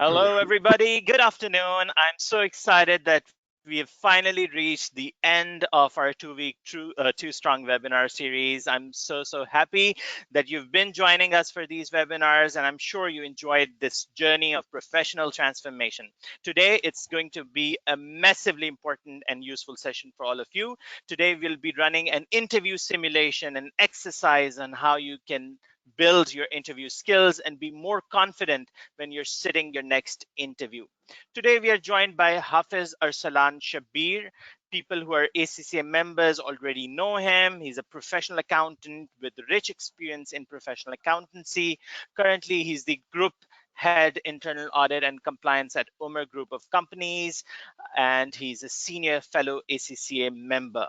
Hello, everybody. Good afternoon. I'm so excited that we have finally reached the end of our two strong webinar series. I'm so happy that you've been joining us for these webinars, and I'm sure you enjoyed this journey of professional transformation. Today, it's going to be a massively important and useful session for all of you. Today, we'll be running an interview simulation, an exercise on how you can build your interview skills and be more confident when you're sitting your next interview. Today, we are joined by Hafiz Arsalan Shabir. People who are ACCA members already know him. He's a professional accountant with rich experience in professional accountancy. Currently, he's the group head internal audit and compliance at Umar Group of Companies, and he's a senior fellow ACCA member.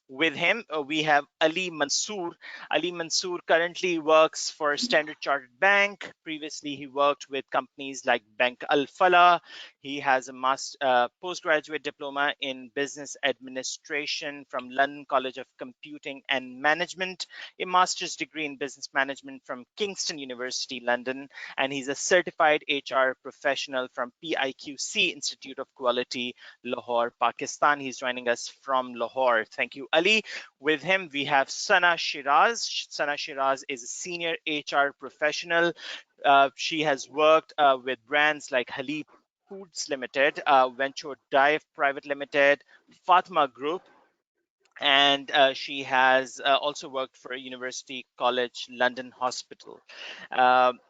With him, we have Ali Mansoor. Ali Mansoor currently works for Standard Chartered Bank. Previously, he worked with companies like Bank Al Falah. He has a postgraduate diploma in business administration from London College of Computing and Management, a master's degree in business management from Kingston University, London, and he's a certified HR professional from PIQC Institute of Quality, Lahore, Pakistan. He's joining us from Lahore. Thank you, Ali. With him, we have Sana Shiraz. Sana Shiraz is a senior HR professional. She has worked with brands like Halib Foods Limited, Venture Dive Private Limited, Fatma Group, and she has also worked for University College London Hospital.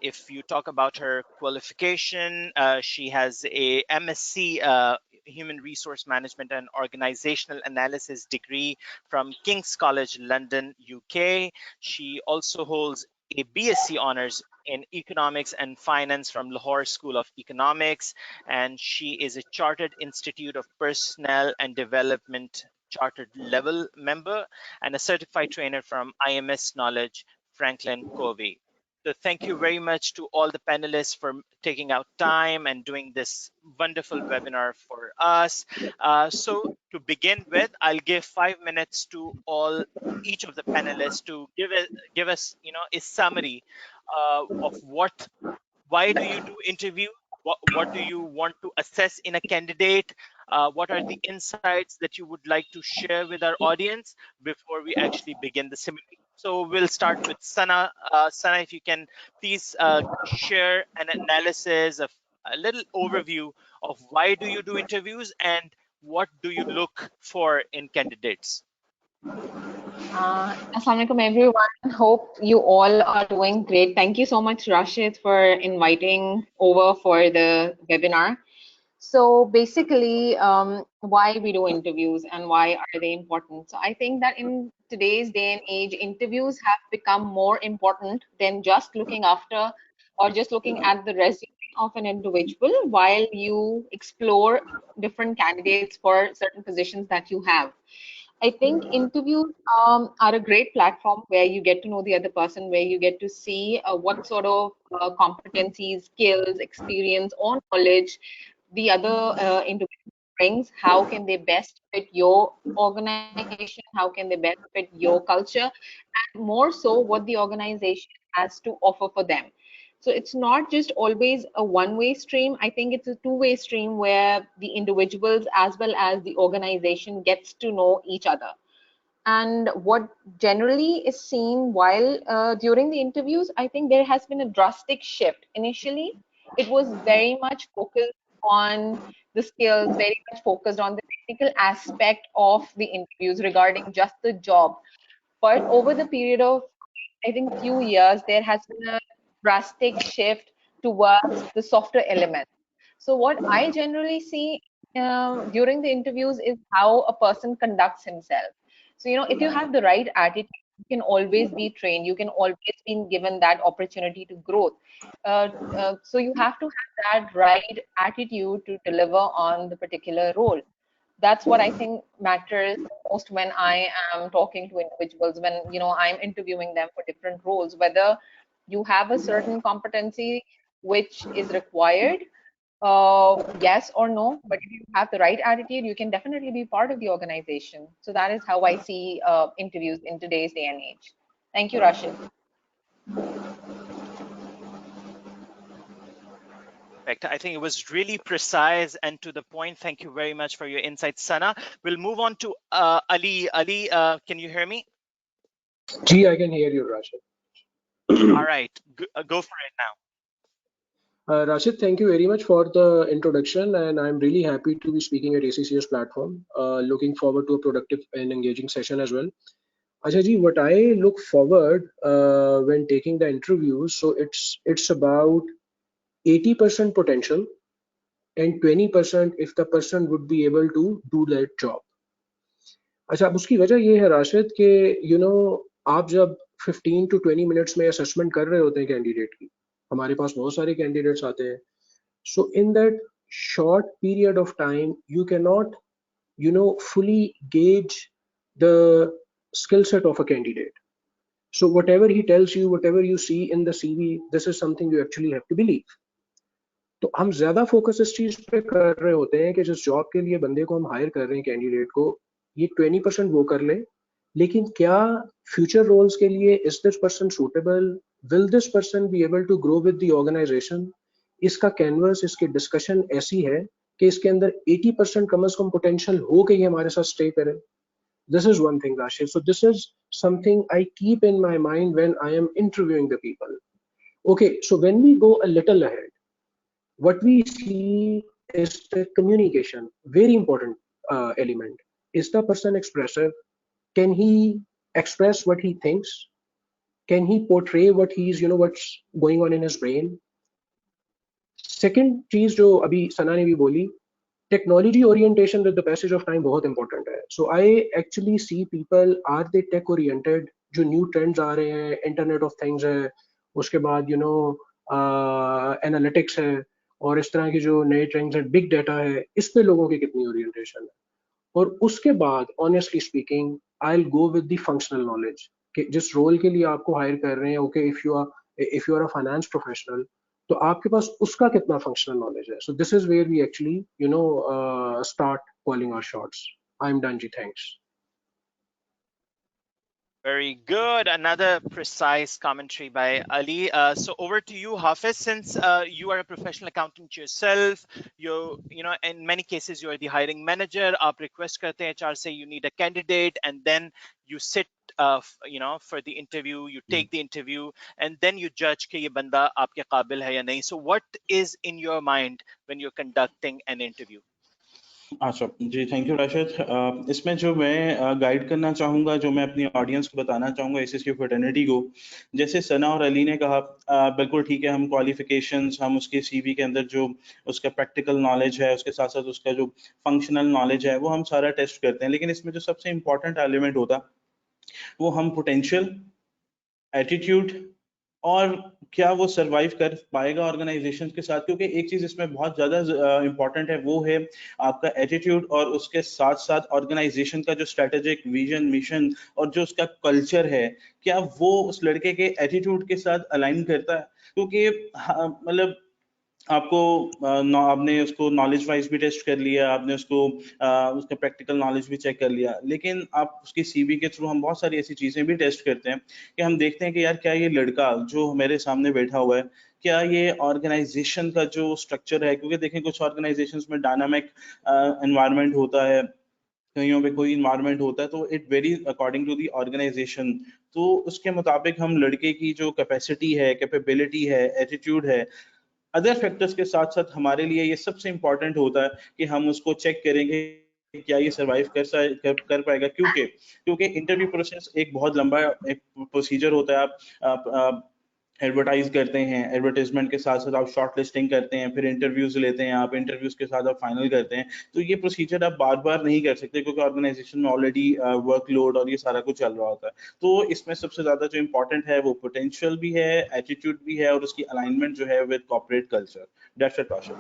If you talk about her qualification, she has a MSc Human Resource Management and Organizational Analysis degree from King's College London, UK. She also holds a BSc honors in economics and finance from Lahore School of Economics, and she is a Chartered Institute of Personnel and Development chartered level member and a certified trainer from IMS Knowledge, Franklin Covey. So thank you very much to all the panelists for taking out time and doing this wonderful webinar for us. So to begin with, I'll give 5 minutes to each of the panelists to give us, a summary of why do you do interview? What do you want to assess in a candidate? What are the insights that you would like to share with our audience before we actually begin the simulation? So we'll start with Sana. Sana, if you can please share an analysis of a little overview of why do you do interviews and what do you look for in candidates? Assalamualaikum everyone. Hope you all are doing great. Thank you so much, Rashid, for inviting over for the webinar. So basically, why we do interviews and why are they important? So I think that in today's day and age, interviews have become more important than just looking after or just looking at the resume of an individual while you explore different candidates for certain positions that you have. I think interviews are a great platform where you get to know the other person, where you get to see what sort of competencies, skills, experience, or knowledge the other individual brings. How can they best fit your organization? How can they best fit your culture? And more so, what the organization has to offer for them. So it's not just always a one-way stream. I think it's a two-way stream where the individuals as well as the organization gets to know each other. And what generally is seen while during the interviews, I think there has been a drastic shift. Initially, it was very much focused on the skills, very much focused on the technical aspect of the interviews regarding just the job. But over the period of, I think, few years, there has been a drastic shift towards the softer element. So what I generally see during the interviews is how a person conducts himself. So, if you have the right attitude, you can always be trained. You can always be given that opportunity to grow. So you have to have that right attitude to deliver on the particular role. That's what I think matters most when I am talking to individuals, when I'm interviewing them for different roles, whether you have a certain competency which is required, yes or no. But if you have the right attitude, you can definitely be part of the organization. So that is how I see interviews in today's day and age. Thank you, Rashid. perfect. I think it was really precise and to the point. Thank you very much for your insights, Sana. We'll move on to Ali. Ali, can you hear me? Gee, I can hear you, Rashid. All right, go for it now. Rashid, thank you very much for the introduction, and I'm really happy to be speaking at ACCS platform. Looking forward to a productive and engaging session as well. Ajay ji, what I look forward when taking the interviews, so it's about 80% potential and 20% if the person would be able to do that job. अच्छा, अब उसकी वजह ये है राशिद कि आप जब 15 to 20 minutes में असेसमेंट कर रहे होते हैं कैंडिडेट की, हमारे पास बहुत सारे कैंडिडेट्स आते हैं. So in that short period of time, you cannot, fully gauge the skill set of a candidate. So whatever he tells you, whatever you see in the CV, this is something you actually have to believe. तो हम ज्यादा focus इस चीज पे कर रहे होते हैं कि जिस जॉब के लिए बंदे को हम हायर कर रहे हैं कैंडिडेट को, ये 20% वो कर ले, लेकिन क्या फ्यूचर रोल्स के लिए is this person suitable, will this person be able to grow with the organisation. इसका कैनवस, इसकी डिस्कशन ऐसी है कि इसके अंदर 80% कम से कम पोटेंशियल हो के ये हमारे साथ स्टे करे. This is one thing, Rashid. So this is something I keep in my mind when I am interviewing the people. Okay, so when we go a little ahead, what we see is the communication, very important element. Is the person expressive? Can he express what he thinks? Can he portray what he's, what's going on in his brain? Second चीज जो अभी सना ने भी बोली, technology orientation with the passage of time बहुत important है. So I actually see people, are they tech oriented? जो new trends आ रहे हैं, internet of things है, उसके बाद analytics है, और इस तरह की जो नए ट्रेंड्स है, बिग डाटा है, इस पे लोगों की कितनी ओरिएंटेशन है. और उसके बाद honestly speaking, I will go with the functional knowledge कि जिस रोल के लिए आपको हायर कर रहे हैं, okay, if you are a finance professional, तो आपके पास उसका कितना फंक्शनल नॉलेज है. So this is where we actually start calling our shots. I am done जी, thanks. Very good. Another precise commentary by Ali. So over to you, Hafiz. Since you are a professional accountant yourself, in many cases you are the hiring manager. आप request करते हैं HR say you need a candidate, and then you sit, for the interview. You take the interview, and then you judge कि ये बंदा आपके काबिल है या नहीं. So what is in your mind when you're conducting an interview? अच्छा जी, thank you Rashid. इसमें जो मैं गाइड करना चाहूँगा, जो मैं अपनी ऑडियंस को बताना चाहूँगा एसएससी फ्रेटर्निटी को, जैसे सना और अली ने कहा, बिल्कुल ठीक है, हम क्वालिफिकेशंस, हम उसके सीवी के अंदर जो उसका प्रैक्टिकल नॉलेज है, उसके साथ साथ उसका जो फंक्शनल नॉलेज है, वो हम सारा टेस्ट करते हैं. लेकिन इसमें जो सबसे इंपॉर्टेंट एलिमेंट होता वो हम पोटेंशियल, एटीट्यूड और क्या वो सरवाइव कर पाएगा ऑर्गेनाइजेशन के साथ. क्योंकि एक चीज इसमें बहुत ज्यादा इंपॉर्टेंट है, वो है आपका एटीट्यूड, और उसके साथ साथ ऑर्गेनाइजेशन का जो स्ट्रेटेजिक विजन, मिशन और जो उसका कल्चर है, क्या वो उस लड़के के एटीट्यूड के साथ अलाइन करता है. क्योंकि मतलब आपको आपने उसको नॉलेज वाइज भी टेस्ट कर लिया, आपने उसको उसका प्रैक्टिकल नॉलेज भी चेक कर लिया, लेकिन आप उसकी सीवी के थ्रू हम बहुत सारी ऐसी चीजें भी टेस्ट करते हैं कि हम देखते हैं कि यार क्या ये लड़का जो मेरे सामने बैठा हुआ है, क्या ये ऑर्गेनाइजेशन का जो स्ट्रक्चर है, क्योंकि देखें कुछ ऑर्गेनाइजेशंस में डायनामिक एनवायरनमेंट होता है, कहीं पे कोई इन्वायरमेंट होता है, तो it very according to the organisation. तो उसके मुताबिक हम लड़के की जो कैपेसिटी है, कैपेबिलिटी है, एटीट्यूड है, अदर फैक्टर्स के साथ साथ हमारे लिए ये सबसे इंपॉर्टेंट होता है कि हम उसको चेक करेंगे क्या ये सरवाइव कर पाएगा. क्योंकि इंटरव्यू प्रोसेस एक बहुत लंबा एक प्रोसीजर होता है. आप एडवर्टाइज करते हैं, एडवर्टाइजमेंट के साथ साथ आप शॉर्ट लिस्टिंग करते हैं, फिर इंटरव्यूज लेते हैं, आप इंटरव्यूज के साथ आप फाइनल करते हैं. तो ये प्रोसीजर आप बार बार नहीं कर सकते, क्योंकि ऑर्गेनाइजेशन में ऑलरेडी वर्कलोड और ये सारा कुछ चल रहा होता है. तो इसमें सबसे ज्यादा जो इंपॉर्टेंट है वो पोटेंशियल भी है, एटीट्यूड भी है, और उसकी अलाइनमेंट जो है with corporate culture. That's it Rashid.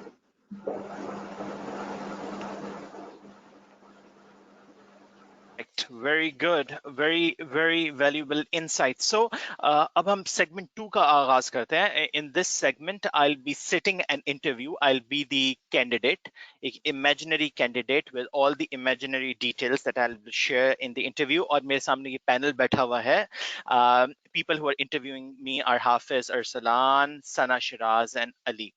Correct. Very good. Very, very valuable insight. So, अब हम segment 2 का आगाज करते हैं. In this segment, I'll be sitting an interview. I'll be the candidate, एक imaginary candidate with all the imaginary details that I'll share in the interview. और मेरे सामने ये panel बैठा हुआ है. People who are interviewing me are Hafiz, Arsalan, Sana Shiraz, and Ali.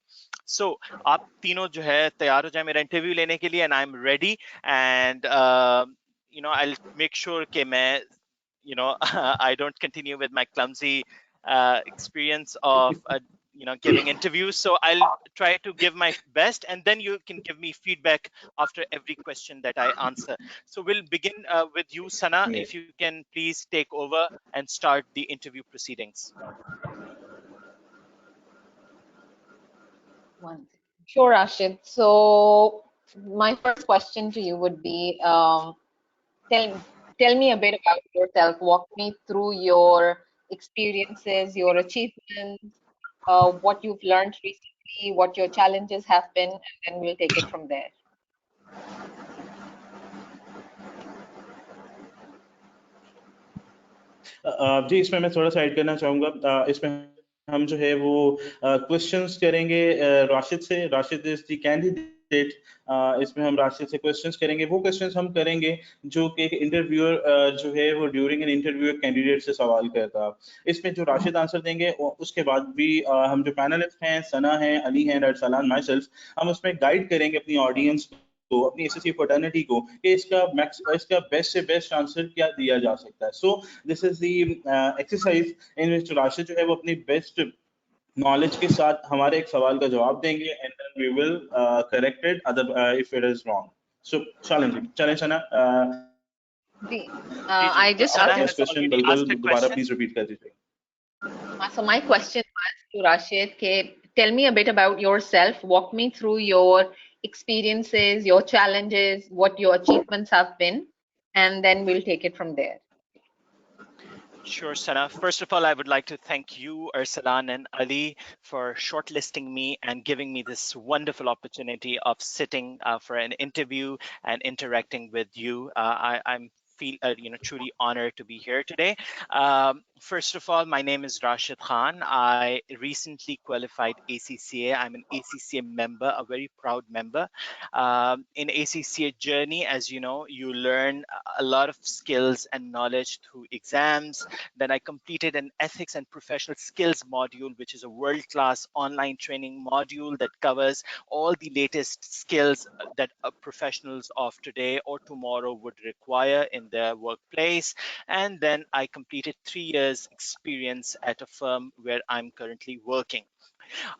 So, आप तीनों जो है तैयार हो जाए मेरा इंटरव्यू लेने के लिए, and I'm ready. And I'll make sure कि मैं I don't continue with my clumsy experience of giving interviews. So I'll try to give my best, and then you can give me feedback after every question that I answer. So we'll begin with you, Sana. Yeah. If you can please take over and start the interview proceedings. Sure, Rashid. So my first question to you would be, tell me a bit about yourself. Walk me through your experiences, your achievements, what you've learned recently, what your challenges have been, and then we'll take it from there. जी, इसमें मैं थोड़ा सा add करना चाहूँगा। इसमें हम जो है वो क्वेश्चंस करेंगे राशिद से। Rashid is the candidate. इसमें हम राशिद से क्वेश्चंस करेंगे। वो क्वेश्चंस हम करेंगे जो कि एक इंटरव्यूअर जो है वो ड्यूरिंग एन इंटरव्यू एक कैंडिडेट से सवाल करता। इसमें जो राशिद आंसर देंगे उसके बाद भी हम जो पैनलिस्ट हैं, सना है, अली हैं, अरसलान, माई सेल्फ, हम उसमें गाइड करेंगे अपनी ऑडियंस को, अपनी एसएससी फर्टर्निटी को, कि इसका बेस्ट से बेस्ट आंसर क्या दिया जा सकता है। So this is the exercise in which Rashid जो है वो अपनी बेस्ट नॉलेज के साथ हमारे एक सवाल का जवाब देंगे, and then we will correct it other if it is wrong. So चलें Sana. I just Sana asked has question already बिल्कुल asked a दोबारा question. प्लीज रिपीट कर दीजिए। So my question was to Rashid, tell me a bit about yourself. Walk me through your experiences, your challenges, what your achievements have been, and then we'll take it from there. Sure, Sana. First of all, I would like to thank you, Arsalan and Ali, for shortlisting me and giving me this wonderful opportunity of sitting for an interview and interacting with you. I'm feel truly honored to be here today. First of all, my name is Rashid Khan. I recently qualified ACCA. I'm an ACCA member, a very proud member. In ACCA journey, as you know, you learn a lot of skills and knowledge through exams. Then I completed an ethics and professional skills module, which is a world-class online training module that covers all the latest skills that professionals of today or tomorrow would require in their workplace. And then I completed 3 years experience at a firm where I'm currently working.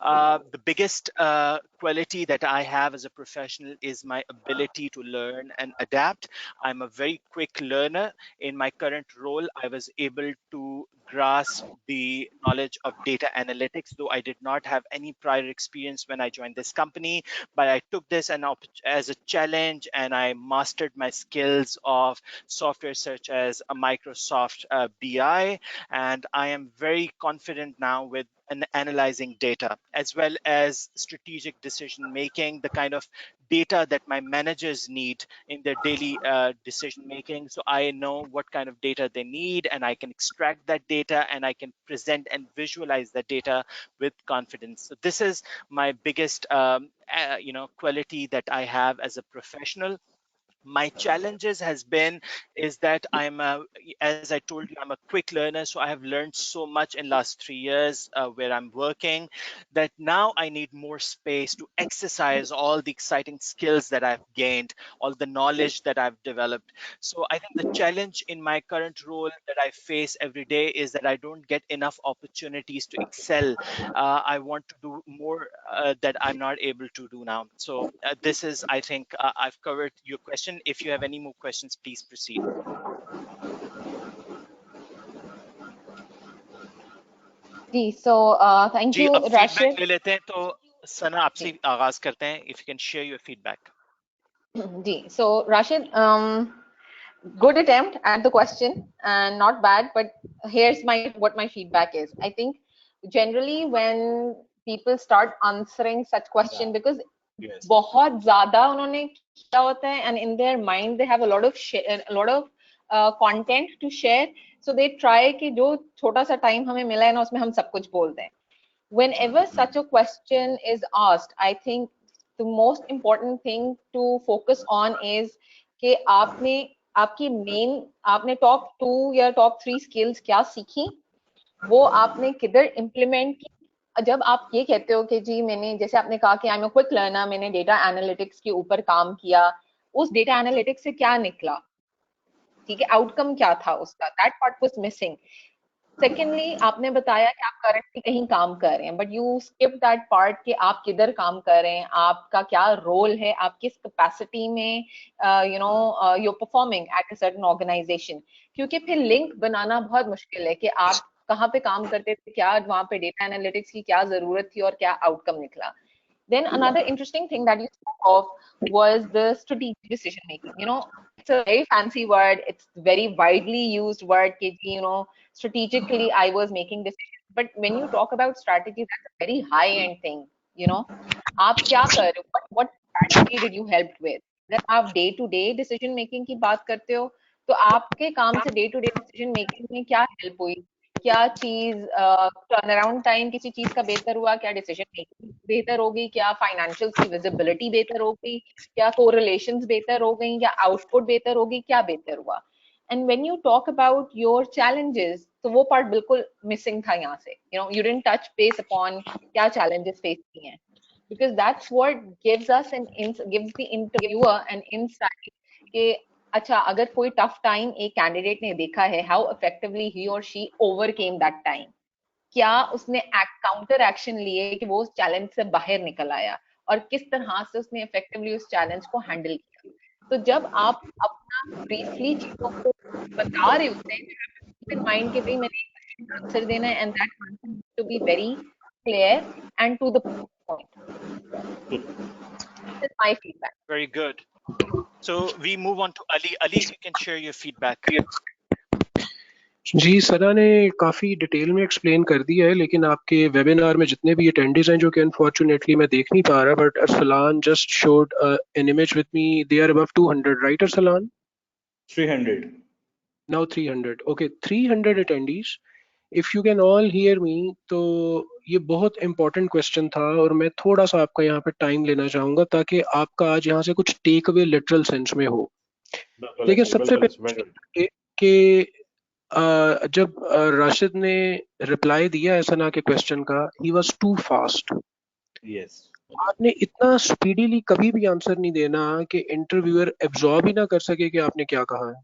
The biggest quality that I have as a professional is my ability to learn and adapt. I'm a very quick learner. In my current role, I was able to grasp the knowledge of data analytics, though I did not have any prior experience when I joined this company. But I took this as a challenge, and I mastered my skills of software such as a Microsoft BI. And I am very confident now with analyzing data, as well as strategic decision making, the kind of data that my managers need in their daily decision making. So I know what kind of data they need, and I can extract that data, and I can present and visualize that data with confidence. So this is my biggest quality that I have as a professional. My challenges has been is that as I told you, I'm a quick learner. So I have learned so much in last 3 years where I'm working, that now I need more space to exercise all the exciting skills that I've gained, all the knowledge that I've developed. So I think the challenge in my current role that I face every day is that I don't get enough opportunities to excel. I want to do more that I'm not able to do now. So this is, I think, I've covered your question. If you have any more questions, please proceed. So thank ji, you, अब Rashid. feedback ले लेते हैं, तो सना आपसे आगाज करते हैं. If you can share your feedback. So Rashid, good attempt at the question and not bad, but here's what my feedback is. I think generally when people start answering such question, because बहुत ज़्यादा उन्होंने किया होता है, and in their mind they have a lot of content to share, so they try कि जो छोटा सा time हमें मिला है ना उसमें हम सब कुछ बोल दें. Whenever such a question is asked, I think the most important thing to focus on is कि आपने top 2 या top 3 skills क्या सीखी, वो आपने किधर implement की. जब आप ये कहते हो कि जी मैंने, जैसे आपने कहा कि आई एम अ क्विक लर्नर, मैंने डेटा एनालिटिक्स के ऊपर काम किया, उस डेटा एनालिटिक्स से क्या निकला, ठीक है, आउटकम क्या था उसका, that part was missing. Secondly, आपने बताया कि आप करंटली कहीं काम कर रहे हैं, but you skip that part कि आप किधर काम कर रहे हैं, आपका क्या रोल है, आप किस कैपेसिटी में you performing at a certain organisation. क्योंकि फिर लिंक बनाना बहुत मुश्किल है कि आप कहाँ पे काम करते थे, क्या वहां पे डेटा एनालिटिक्स की क्या जरूरत थी और क्या आउटकम निकला. Then another interesting thing that you spoke of was the strategic decision making. It's a very fancy word. It's very widely used word. Strategically, I was making decisions. But when you talk about strategy, that's a very high-end thing. आप क्या कर रहे हो? What strategy did you help with? अगर आप day-to-day decision making की बात करते हो, तो आपके काम से day-to-day decision making में क्या help हुई? क्या चीज टर्न अराउंड टाइम किसी चीज का बेहतर हुआ, क्या डिसीजन मेकिंग बेहतर हो गई, क्या फाइनेंशियल्स की विजिबिलिटी बेहतर हो गई, क्या कोरिलेशंस बेहतर हो गई, या आउटपुट बेहतर हो गई, क्या बेहतर हुआ. And when you talk about your challenges, तो वो पार्ट बिल्कुल मिसिंग था यहाँ से. You didn't touch base upon क्या चैलेंजेस फेस किए हैं, because that's what gives us gives the interviewer an insight कि अच्छा, अगर कोई टफ टाइम एक कैंडिडेट ने देखा है, हाउ इफेक्टिवली ही और शी ओवरकेम दैट टाइम, क्या उसने काउंटर एक्शन लिए कि वो उस चैलेंज से बाहर निकल आया, और किस तरह से उसने इफेक्टिवली उस चैलेंज को हैंडल किया. तो जब आप अपना ब्रीफली चीजों को बता रहे होते हैं, कीप इन माइंड कि भाई मैंने एक क्वेश्चन का आंसर देना है, and that answer needs to be very clear and to the point. This is my feedback. Very good. So we move on to Ali. Ali, you can share your feedback. जी, सना ने काफ़ी detail में explain कर दिया है, लेकिन आपके webinar में जितने भी अटेंडेंट्स हैं, जो कि अनफॉर्चुनेटली मैं देख नहीं पा रहा, but Arsalan just showed an image with me, they are above 200, right Arsalan? 300. Now 300. Okay, 300 attendees. If you can all hear me, तो ये बहुत इंपॉर्टेंट क्वेश्चन था, और मैं थोड़ा सा आपका यहाँ पे टाइम लेना चाहूँगा ताकि आपका आज यहाँ से कुछ टेक अवे लिटरल सेंस में हो. देखिए, सबसे पहले कि जब राशिद ने रिप्लाई दिया है सना के क्वेश्चन का, he was too fast. Yes. आपने इतना स्पीडीली कभी भी आंसर नहीं देना कि इंटरव्यूअर एब्जॉर्ब ही ना कर सके कि आपने क्या कहा है.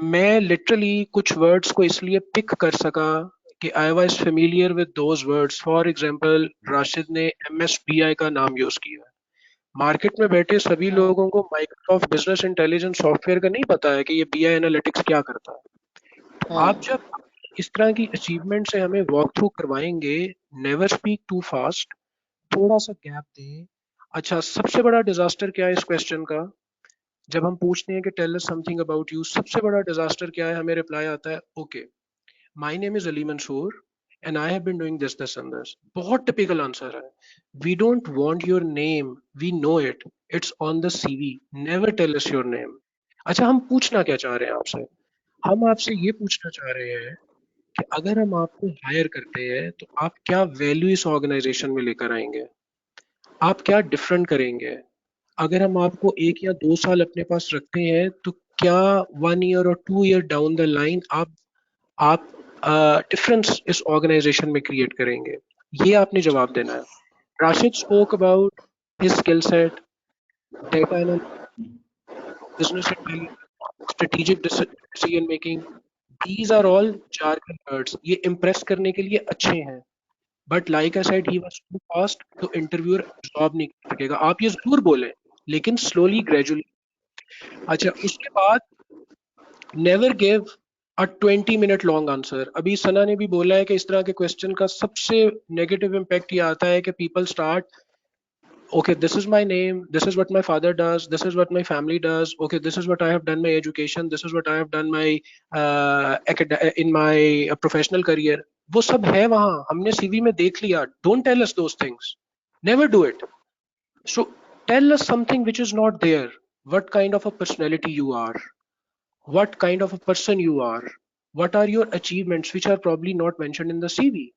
मैं लिटरली कुछ वर्ड्स को इसलिए पिक कर सका कि I was familiar with those words. For example, Rashid ने MSBI का नाम यूज किया. मार्केट में बैठे सभी लोगों को माइक्रोसॉफ्ट बिजनेस इंटेलिजेंस सॉफ्टवेयर का नहीं पता है कि ये BI एनालिटिक्स क्या करता है. तो आप जब इस तरह की अचीवमेंट से हमें वॉक थ्रू करवाएंगे, नेवर स्पीक टू फास्ट, थोड़ा सा गैप दें. अच्छा, सबसे बड़ा डिजास्टर क्या है इस क्वेश्चन का? जब हम पूछते हैं कि tell us something about you, सबसे बड़ा डिजास्टर क्या है? हमें रिप्लाई आता है, okay, my name is Ali Mansoor and I have been doing this this and this. बहुत टिपिकल आंसर है. We don't want your name, we know it, it's on the CV. Never tell us your name. अच्छा, हम पूछना क्या चाह रहे हैं आपसे? हम आपसे ये पूछना चाह रहे हैं कि अगर हम आपको हायर करते हैं तो आप क्या वैल्यू इस ऑर्गेनाइजेशन में लेकर आएंगे, आप क्या डिफरेंट करेंगे. अगर हम आपको 1 या 2 साल अपने पास रखते हैं तो क्या 1 ईयर और 2 ईयर डाउन द लाइन आप डिफरेंस इस ऑर्गेनाइजेशन में क्रिएट करेंगे. ये आपने जवाब देना है. Rashid spoke about his skill set, data analysis, business intelligence, strategic decision making. These are all jargon words. ये impress करने के लिए अच्छे हैं, but like I said, he was too fast, तो इंटरव्यूअर एब्जॉर्ब नहीं कर सकेगा. आप ये जरूर बोलें, लेकिन स्लोली, ग्रेजुअली. अच्छा, उसके बाद never give a 20-minute long answer. अभी सना ने भी बोला है कि इस तरह के क्वेश्चन का सबसे नेगेटिव इम्पैक्ट ये आता है कि people start, okay, this is my name, this is what my father does, this is what my family does, okay, this is what I have done my education, this is what I have done my in my professional career. वो सब है वहां, हमने CV में देख लिया. Don't tell us those things, never do it. So tell us something which is not there. What kind of a personality you are, what kind of a person you are, what are your achievements which are probably not mentioned in the CV,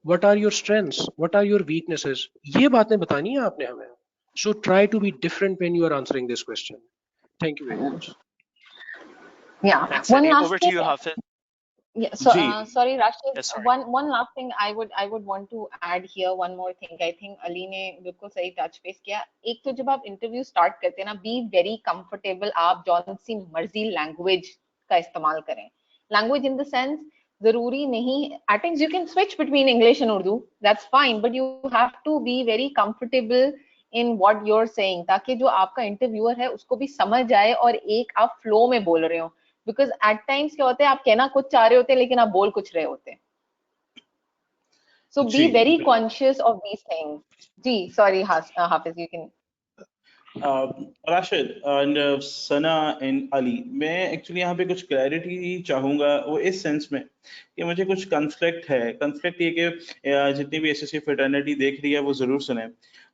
what are your strengths, what are your weaknesses, ये बातें बतानी है आपने हमें. So try to be different when you are answering this question. Thank you very much. Yeah. Thanks, One Ali. last Over to thing. you, Hafiz. Yeah, so ji sorry, Rashid. Yes, sorry. One last thing I would want to add here. One more thing. I think Ali ने बिल्कुल सही touch base किया. एक तो जब आप interview start करते हैं ना, be very comfortable. आप जौन सी मर्जी language का इस्तेमाल करें. Language in the sense जरूरी नहीं. At times you can switch between English and Urdu. That's fine, but you have to be very comfortable in what you're saying ताकि जो आपका interviewer है उसको भी समझ आए और एक आप flow में बोल रहे हो. बिकॉज एट टाइम्स क्या होता है, आप कहना कुछ चाह रहे होते हैं लेकिन आप बोल कुछ रहे होते हैं. सो बी जी very conscious of these things. जी sorry Hafiz, you can. Rashid and Sana and Ali, मैं एक्चुअली यहाँ पे कुछ क्लैरिटी चाहूँगा, वो इस सेंस में कि मुझे कुछ कंफ्लिक्ट है. कंफ्लिक्ट ये कि जितनी भी एसएससी फ्रेटर्निटी देख रही है वो ज़रूर सुने.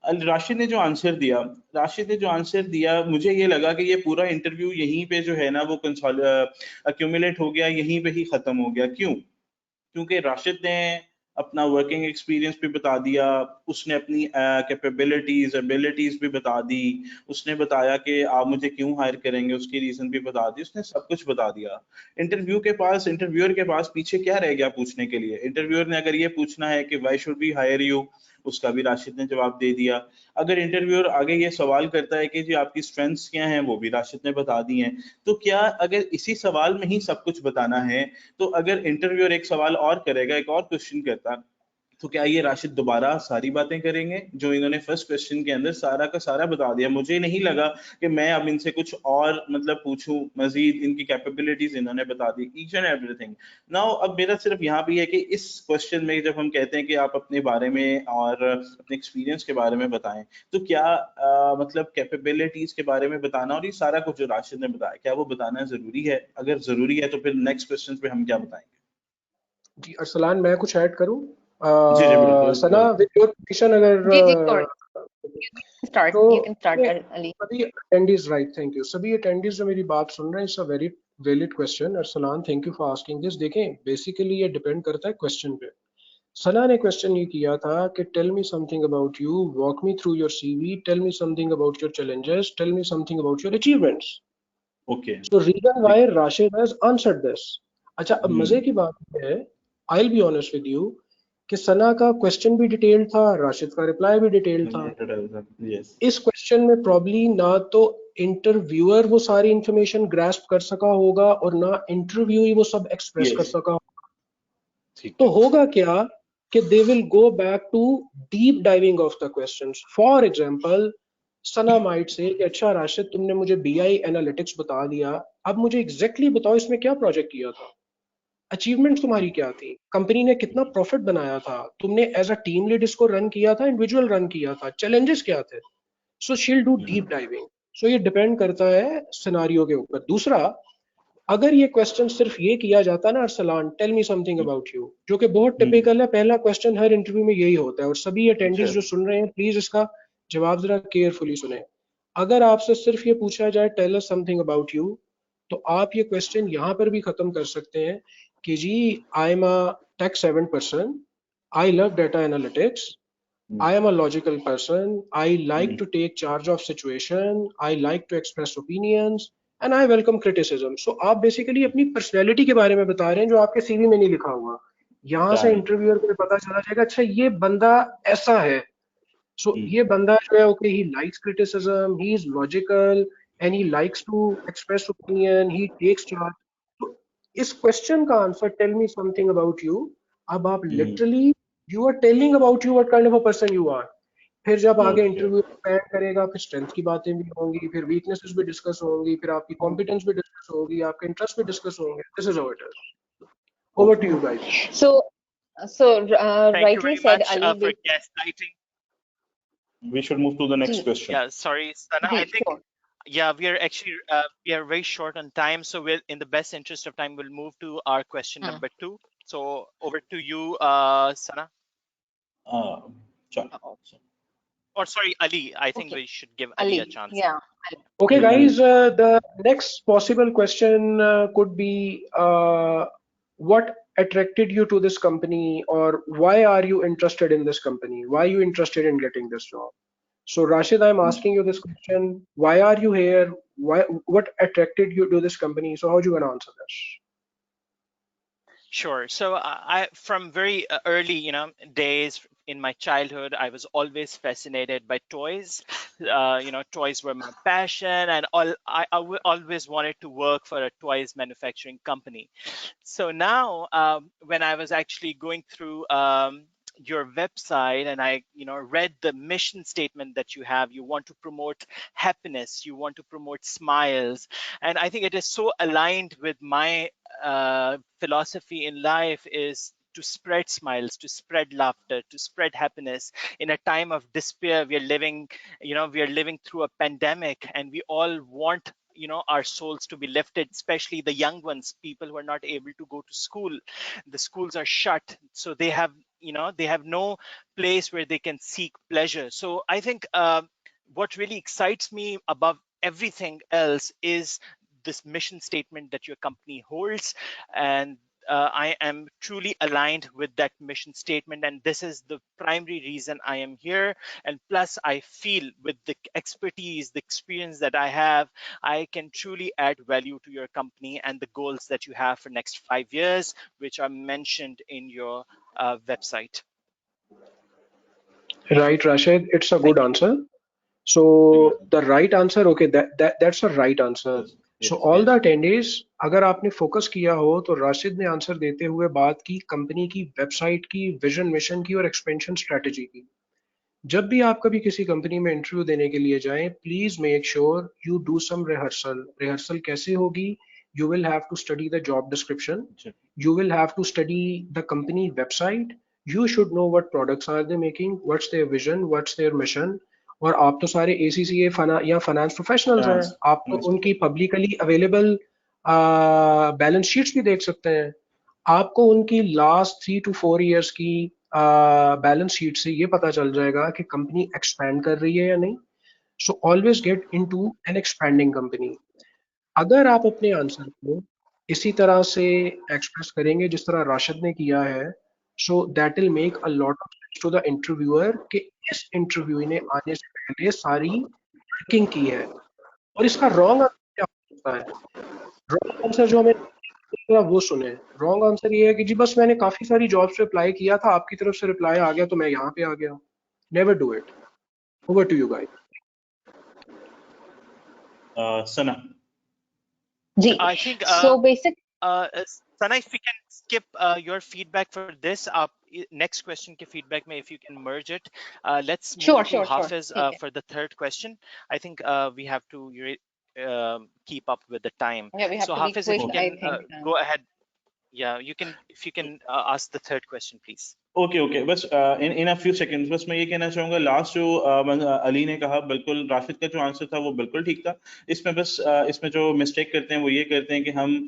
राशिद ने जो आंसर दिया मुझे ये लगा कि ये पूरा इंटरव्यू यहीं पे जो है ना वो अक्यूमुलेट हो गया, यहीं पे ही ख़त्म हो गया. क्यों? क्योंकि राशिद ने अपना वर्किंग एक्सपीरियंस भी बता दिया, उसने अपनी कैपेबिलिटीज एबिलिटीज भी बता दी, उसने बताया कि आप मुझे क्यों हायर करेंगे, उसकी रीजन भी बता दी, उसने सब कुछ बता दिया. इंटरव्यूअर के पास पीछे क्या रह गया पूछने के लिए? इंटरव्यूअर ने अगर ये पूछना है कि why should we hire you, उसका भी राशिद ने जवाब दे दिया. अगर इंटरव्यूअर आगे ये सवाल करता है कि जी आपकी स्ट्रेंथ्स क्या हैं, वो भी राशिद ने बता दी हैं. तो क्या अगर इसी सवाल में ही सब कुछ बताना है, तो अगर इंटरव्यूअर एक सवाल और करेगा, एक और क्वेश्चन करता, तो क्या ये राशिद दोबारा सारी बातें करेंगे जो इन्होंने फर्स्ट क्वेश्चन के अंदर सारा का सारा बता दिया? मुझे नहीं लगा कि मैं अब इनसे कुछ और मतलब पूछूं मजीद. इनकी कैपेबिलिटीज इन्होंने बता दी, ईच एंड एवरीथिंग. नाउ अब मेरा सिर्फ यहाँ भी है कि इस क्वेश्चन में जब हम कहते हैं कि आप अपने बारे में और अपने एक्सपीरियंस के बारे में बताएं, तो क्या मतलब कैपेबिलिटीज के बारे में बताना और ये सारा कुछ जो राशिद ने बताया, क्या वो बताना जरूरी है? अगर जरूरी है तो फिर नेक्स्ट क्वेश्चन पे हम क्या बताएंगे? जी अरसलान, मैं कुछ ऐड करूं? जी जी बिल्कुल. सना विद योर परमिशन, अगर जी जी स्टार्ट, तो यू कैन स्टार्ट अली. सभी अटेंडीज, राइट, थैंक यू. सभी अटेंडीज जो मेरी बात सुन रहे हैं, it's a very valid question. Arsalan, thank you for asking this. देखें, बेसिकली ये डिपेंड करता है क्वेश्चन पे. सना ने क्वेश्चन ये किया था कि tell me something about you, walk me through your CV, tell me something about your challenges, tell me something about your achievements. Okay. So reason why Rashid has answered this. अच्छा, अब मजे की बात है, I will be honest with you, कि सना का question भी detailed था, राशिद का रिप्लाई भी डिटेल्ड था. यस. इस क्वेश्चन में प्रॉब्ली ना तो इंटरव्यूअर वो सारी इंफॉर्मेशन ग्रास्प कर सका होगा और ना इंटरव्यू ही वो सब एक्सप्रेस कर यस. सका. ठीक तो है. होगा क्या कि they will go back to deep diving of the questions. For example, Sana might say कि अच्छा राशिद, तुमने मुझे बीआई एनालिटिक्स बता दिया, अब मुझे एग्जैक्टली बताओ इसमें क्या प्रोजेक्ट किया था, अचीवमेंट तुम्हारी क्या थी, कंपनी ने कितना प्रॉफिट बनाया था, तुमने एज अ टीम लीड इसको रन किया था, इंडिविजुअल रन किया था, चैलेंजेस क्या थे. सो शील डू डीप डाइविंग. सो ये डिपेंड करता है सिनारियो के ऊपर. दूसरा, अगर ये क्वेश्चन सिर्फ ये किया जाता ना, Arsalan tell me something about you, जो कि बहुत टिपिकल है, पहला क्वेश्चन हर इंटरव्यू में यही होता है, और सभी अटेंडेंट्स अच्छा. जो सुन रहे हैं प्लीज इसका जवाब जरा केयरफुली सुने. अगर आपसे सिर्फ ये पूछा जाए tell us something about you, तो आप ये क्वेश्चन यहाँ पर भी खत्म कर सकते हैं कि जी I am a tech 7 person, I love data analytics, I am a logical person. I like to take charge of situation. I like to express opinions and I welcome criticism. So आप basically अपनी personality के बारे में बता रहे हैं जो आपके सीवी में नहीं लिखा हुआ. यहाँ से इंटरव्यूअर को पता चला जाएगा अच्छा ये बंदा ऐसा है. So ये बंदा जो है, okay, he likes criticism, he is logical and he likes to express opinion, he takes charge. तो इस क्वेश्चन का answer tell me something about you, अब आप literally you are telling about you what kind of a person you are. फिर जब आगे okay. Interview expand करेगा, फिर स्ट्रेंथ की बातें भी होंगी, फिर वीकनेसेस भी डिस्कस होंगी, फिर आपकी कॉम्पिटेंस भी डिस्कस होगी, आपके इंटरेस्ट भी डिस्कस होंगे. This is how it is. Over to you guys. So Thank you rightly very said, much Ali. for gaslighting. We should move to the next जी question. Yeah, sorry, Sana. जी I think sure. yeah, we are actually we are very short on time, so we'll in the best interest of time we'll move to our question Hmm. number 2. So over to you, Sana. चलो. Uh-oh. Or sorry, Ali. I think Okay, we should give Ali a Ali. chance. Yeah. Okay, Yeah. guys, the next possible question could be what attracted you to this company, or why are you interested in this company? Why are you interested in getting this job? So, Rashid, I'm asking you this question. Why are you here? What attracted you to this company? So, how do you gonna answer this? Sure. So from very early, days in my childhood, I was always fascinated by toys. Toys were my passion, and always wanted to work for a toys manufacturing company. So now, when I was actually going through your website, and I, read the mission statement that you want to promote happiness, you want to promote smiles, and I think it is so aligned with my philosophy in life is to spread smiles, to spread laughter, to spread happiness in a time of despair. We are living through a pandemic, and we all want our souls to be lifted, especially the young ones, people who are not able to go to school. The schools are shut, so they have no place where they can seek pleasure. So I think what really excites me above everything else is this mission statement that your company holds, and I am truly aligned with that mission statement, and this is the primary reason I am here. And plus, I feel with the expertise, the experience that I have, I can truly add value to your company and the goals that you have for next 5 years, which are mentioned in your website. Right, Rashid, it's a good Thank you. answer. Yeah. So the right answer, okay, that's a right answer. Yes. So Yes. all the Yes. attendees, अगर आपने focus किया हो तो राशिद ने answer देते हुए बात की कंपनी की वेबसाइट की, विजन मिशन की और एक्सपेंशन स्ट्रेटजी की। जब भी आप कभी किसी कंपनी में इंटरव्यू देने के लिए जाएं, please make sure you do some rehearsal. Rehearsal कैसे होगी? You will have to study the job description, अच्छा। you will have to study the company website. You should know what products are they making, what's their vision, what's their mission. और आप तो सारे ACCA या finance professionals हैं, Finance. आप तो Finance. उनकी पब्लिकली अवेलेबल बैलेंस शीट्स भी देख सकते हैं। आपको उनकी लास्ट 3 to 4 years की बैलेंस शीट से ये पता चल जाएगा कि कंपनी एक्सपैंड कर रही है या नहीं। So always get into an expanding company. अगर आप अपने आंसर को इसी तरह से एक्सप्रेस करेंगे जिस तरह राशिद ने किया है, so that will make a lot of sense to the interviewer कि इस इंटरव्यू ने आने से पहले सारी ट्रैकिंग की है। और इसका रॉन्ग आंसर क्या हो सकता है? रॉन्ग आंसर जो हमें वो सुने। रॉन्ग आंसर ये है कि जी बस मैंने काफी सारी जॉब्स पे अप्लाई किया था, आपकी तरफ से रिप्लाई आ गया तो मैं यहाँ पे आ गया। Never do it. Over to you guys. Sana. जी, I think so basic Sana, if we can skip your feedback for this, next question के feedback में, if you can merge it, let's move sure to sure sure Hafiz ठीक है। for the third question. I think we have to keep up with the time. Yeah, we have So to be Hafiz, if quick, you Okay. I can think. go ahead. Yeah, if you can ask the third question, please. Okay okay, बस इन a few seconds बस मैं ये कहना चाहूंगा, last जो अली ने कहा, बिल्कुल राशिद का जो आंसर था वो बिल्कुल ठीक था। इसमें बस इसमें जो मिस्टेक करते हैं वो ये करते हैं कि हम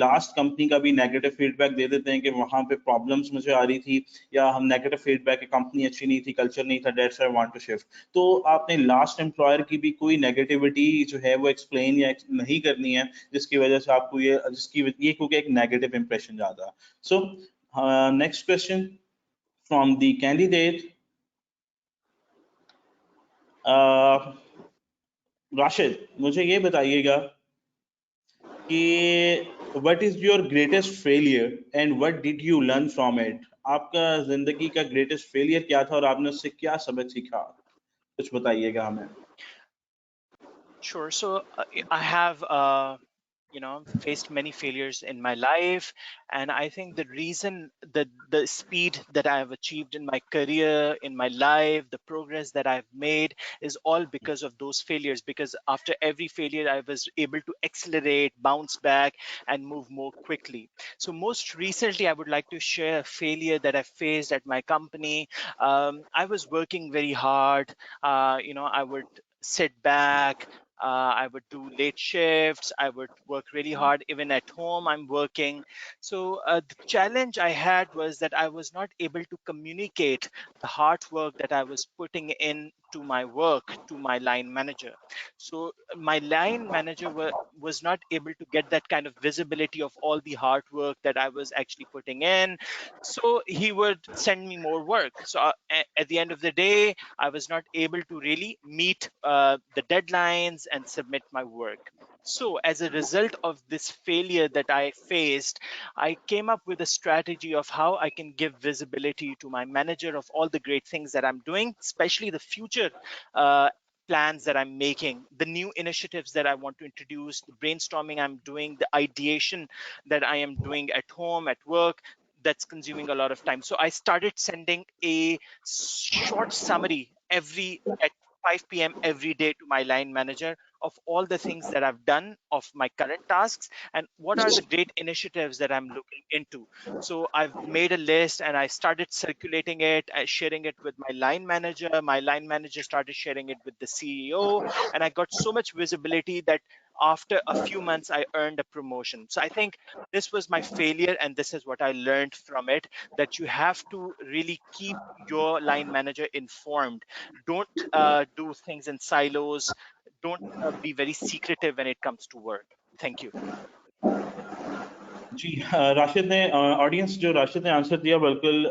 लास्ट कंपनी का भी नेगेटिव फीडबैक दे देते हैं कि वहां पे प्रॉब्लम्स मुझे आ रही थी, या हम नेगेटिव फीडबैक कि कंपनी अच्छी नहीं थी, कल्चर नहीं था, that's I want to shift. तो आपने लास्ट एम्प्लॉयर की भी कोई नेगेटिविटी जो है वो एक्सप्लेन या नहीं करनी है, जिसकी वजह से आपको ये क्योंकि एक नेगेटिव इंप्रेशन ज्यादा। सो next question from the candidate. Rashid, मुझे ये बताइएगा कि what is your greatest failure and what did you learn from it? आपका जिंदगी का greatest failure क्या था और आपने उससे क्या सबक सीखा? कुछ बताइएगा हमें। Sure. So I have faced many failures in my life, and I think the reason that the speed that I have achieved in my career, in my life, the progress that I've made is all because of those failures. Because after every failure, I was able to accelerate, bounce back, and move more quickly. So most recently, I would like to share a failure that I faced at my company. I was working very hard. I would sit back. I would do late shifts. I would work really hard. Even at home, I'm working. So the challenge I had was that I was not able to communicate the hard work that I was putting in to my work to my line manager. So my line manager was not able to get that kind of visibility of all the hard work that I was actually putting in. So he would send me more work. So at the end of the day, I was not able to really meet the deadlines and submit my work. So as a result of this failure that I faced, I came up with a strategy of how I can give visibility to my manager of all the great things that I'm doing, especially the future uh, plans that I'm making, the new initiatives that I want to introduce, the brainstorming I'm doing, the ideation that I am doing at home, at work. That's consuming a lot of time. So I started sending a short summary every at 5 p.m. every day to my line manager of all the things that I've done of my current tasks and what are the great initiatives that I'm looking into. So I've made a list and I started circulating it, sharing it with my line manager. My line manager started sharing it with the CEO, and I got so much visibility that after a few months I earned a promotion. So I think this was my failure, and this is what I learned from it, that you have to really keep your line manager informed. Don't do things in silos. Don't be very secretive when it comes to work. Thank you. जी राशिद ने audience जो राशिद ने answer दिया बिल्कुल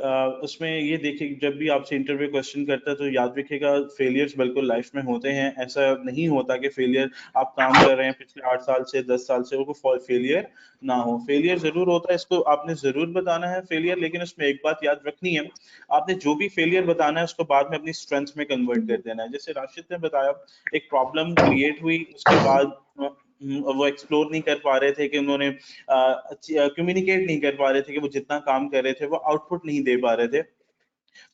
उसमें ये देखिए जब भी आपसे इंटरव्यू क्वेश्चन करता है तो याद रखिएगा फेलियर्स बिल्कुल लाइफ में होते हैं ऐसा नहीं होता कि फेलियर आप काम कर रहे हैं पिछले 8 साल से 10 साल से वो फेलियर ना हो फेलियर जरूर होता है इसको आपने जरूर बताना है फेलियर लेकिन उसमें एक बात याद रखनी है आपने जो भी फेलियर बताना है उसको बाद में अपनी स्ट्रेंथ में कन्वर्ट कर देना है जैसे राशिद ने बताया एक प्रॉब्लम क्रिएट हुई उसके बाद वो एक्सप्लोर नहीं कर पा रहे थे कि उन्होंने कम्युनिकेट नहीं कर पा रहे थे कि वो जितना काम कर रहे थे वो आउटपुट नहीं दे पा रहे थे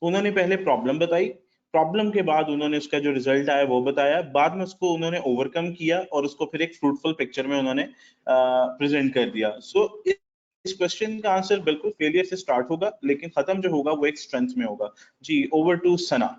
उन्होंने पहले प्रॉब्लम बताई प्रॉब्लम के बाद उन्होंने उसका जो रिजल्ट आया वो बताया बाद में उसको उन्होंने ओवरकम किया और उसको फिर एक फ्रूटफुल पिक्चर में उन्होंने प्रेजेंट कर दिया सो इस क्वेश्चन का आंसर बिल्कुल फेलियर से स्टार्ट होगा लेकिन खत्म जो होगा वो एक स्ट्रेंथ में होगा जी over to Sana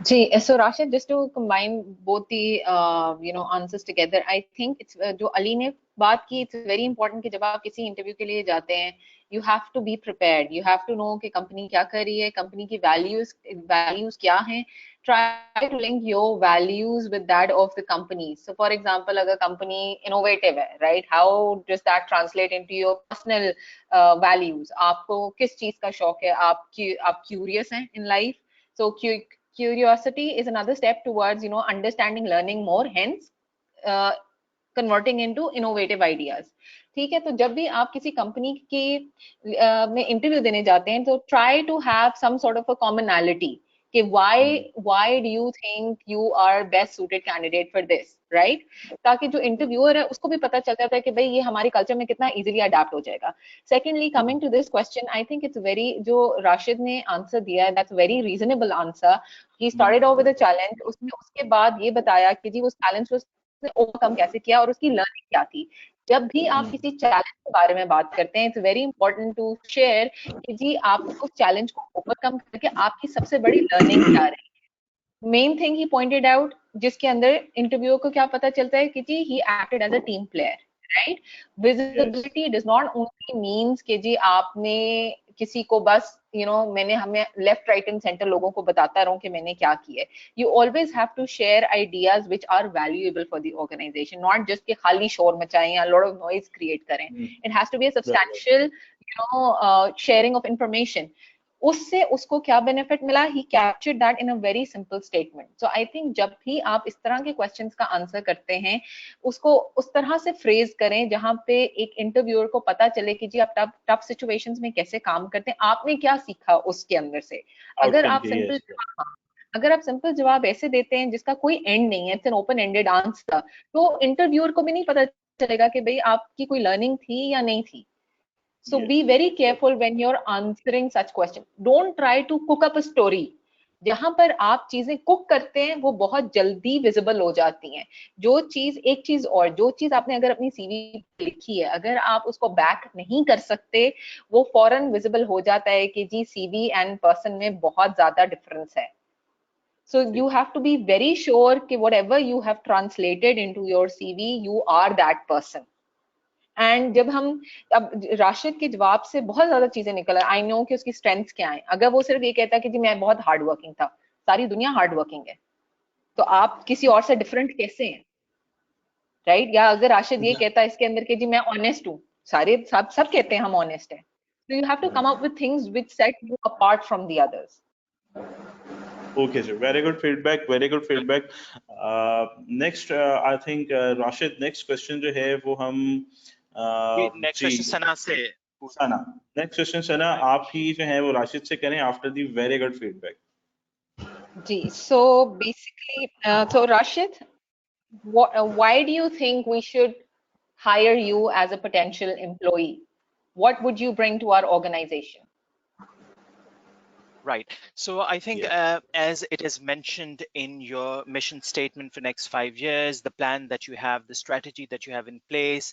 So Rashid, just to combine both the answers together, I think it's जो अली ने बात की, it's very important कि जब आप किसी इंटरव्यू के लिए जाते हैं, you have to be prepared. You have to know कि कंपनी क्या कर रही है, कंपनी की values क्या हैं. Try to link your values with that of the company. So, for example, अगर company innovative है, right? How does that translate into your personal values? आपको किस चीज का शौक है? आप curious हैं in life? So curiosity is another step towards understanding, learning more, hence converting into innovative ideas. ठीक है तो जब भी आप किसी कंपनी के में इंटरव्यू देने जाते हैं तो try to have some sort of a commonality कि why do you think you are best suited candidate for this, right? ताकि जो इंटरव्यूअर है उसको भी पता चल जाता है कि भाई ये हमारी कल्चर में कितना इजीली अडेप्ट हो जाएगा. Secondly, coming to this question, I think it's very जो राशिद ने आंसर दिया है, that's very reasonable answer. He started off with a challenge, उसने उसके बाद ये बताया कि जी उस चैलेंज को उसने ओवरकम कैसे किया और उसकी लर्निंग क्या थी. जब भी आप किसी चैलेंज के बारे में बात करते हैं, it's very important to share कि जी आप उस चैलेंज को ओवरकम करके आपकी सबसे बड़ी लर्निंग क्या रही. Main thing he pointed out जिसके अंदर इंटरव्यू को क्या पता चलता है कि जी he acted as a team player, right. Visibility does not only means कि जी आपने किसी को बस मैंने हमें लेफ्ट राइट एंड सेंटर लोगों को बताता रहूं कि मैंने क्या किया है. You always have to share ideas which are valuable for the organisation, not just कि खाली शोर मचाएं या लॉट ऑफ नॉइज क्रिएट करें. It has to be a substantial sharing of information. उससे उसको क्या बेनिफिट मिला, he captured that in a very simple statement. So I think जब भी आप इस तरह के क्वेश्चंस का आंसर करते हैं उसको उस तरह से फ्रेज करें जहां पे एक इंटरव्यूअर को पता चले कि जी आप टफ सिचुएशंस में कैसे काम करते हैं, आपने क्या सीखा उसके अंदर से. अगर आप सिंपल जवाब ऐसे देते हैं जिसका कोई एंड नहीं है, it's an open ended answer, तो इंटरव्यूअर को भी नहीं पता चलेगा कि भाई आपकी कोई लर्निंग थी या नहीं थी. So be very careful when you're answering such questions. Don't try to cook up a story. जहां पर आप चीजें कुक करते हैं वो बहुत जल्दी विजिबल हो जाती हैं. जो चीज आपने अगर अपनी सीवी लिखी है, अगर आप उसको बैक नहीं कर सकते, वो फौरन विजिबल हो जाता है कि जी सीवी एंड पर्सन में बहुत ज्यादा डिफरेंस है. So you have to be very sure कि whatever you have translated into your CV, you are that person. And जब हम अब राशिद के जवाब से बहुत ज्यादा चीजें निकल आई नो कि उसकी स्ट्रेंथ्स क्या है. अगर वो सिर्फ ये कहता कि जी मैं बहुत हार्ड वर्किंग था, सारी दुनिया हार्ड वर्किंग है, तो आप किसी और से डिफरेंट कैसे हैं, राइट? या अगर राशिद ये कहता है इसके अंदर कि जी मैं ऑनेस्ट हूँ, सारे सब कहते हैं हम ऑनेस्ट हैं, so you have to come up with things which set you apart from the others. Okay, sir. Very good feedback. Very good feedback. Next, I think Rashid, next question जो है वो हम नेक्स्ट जी question सना से सना, next question सना आप ही जो है वो राशिद से करें after the very good feedback. जी, so basically, so Rashid, why do you think we should hire you as a potential employee? What would you bring to our organization? Right. So I think Yes. as it is mentioned in your mission statement for next 5 years, the plan that you have, the strategy that you have in place,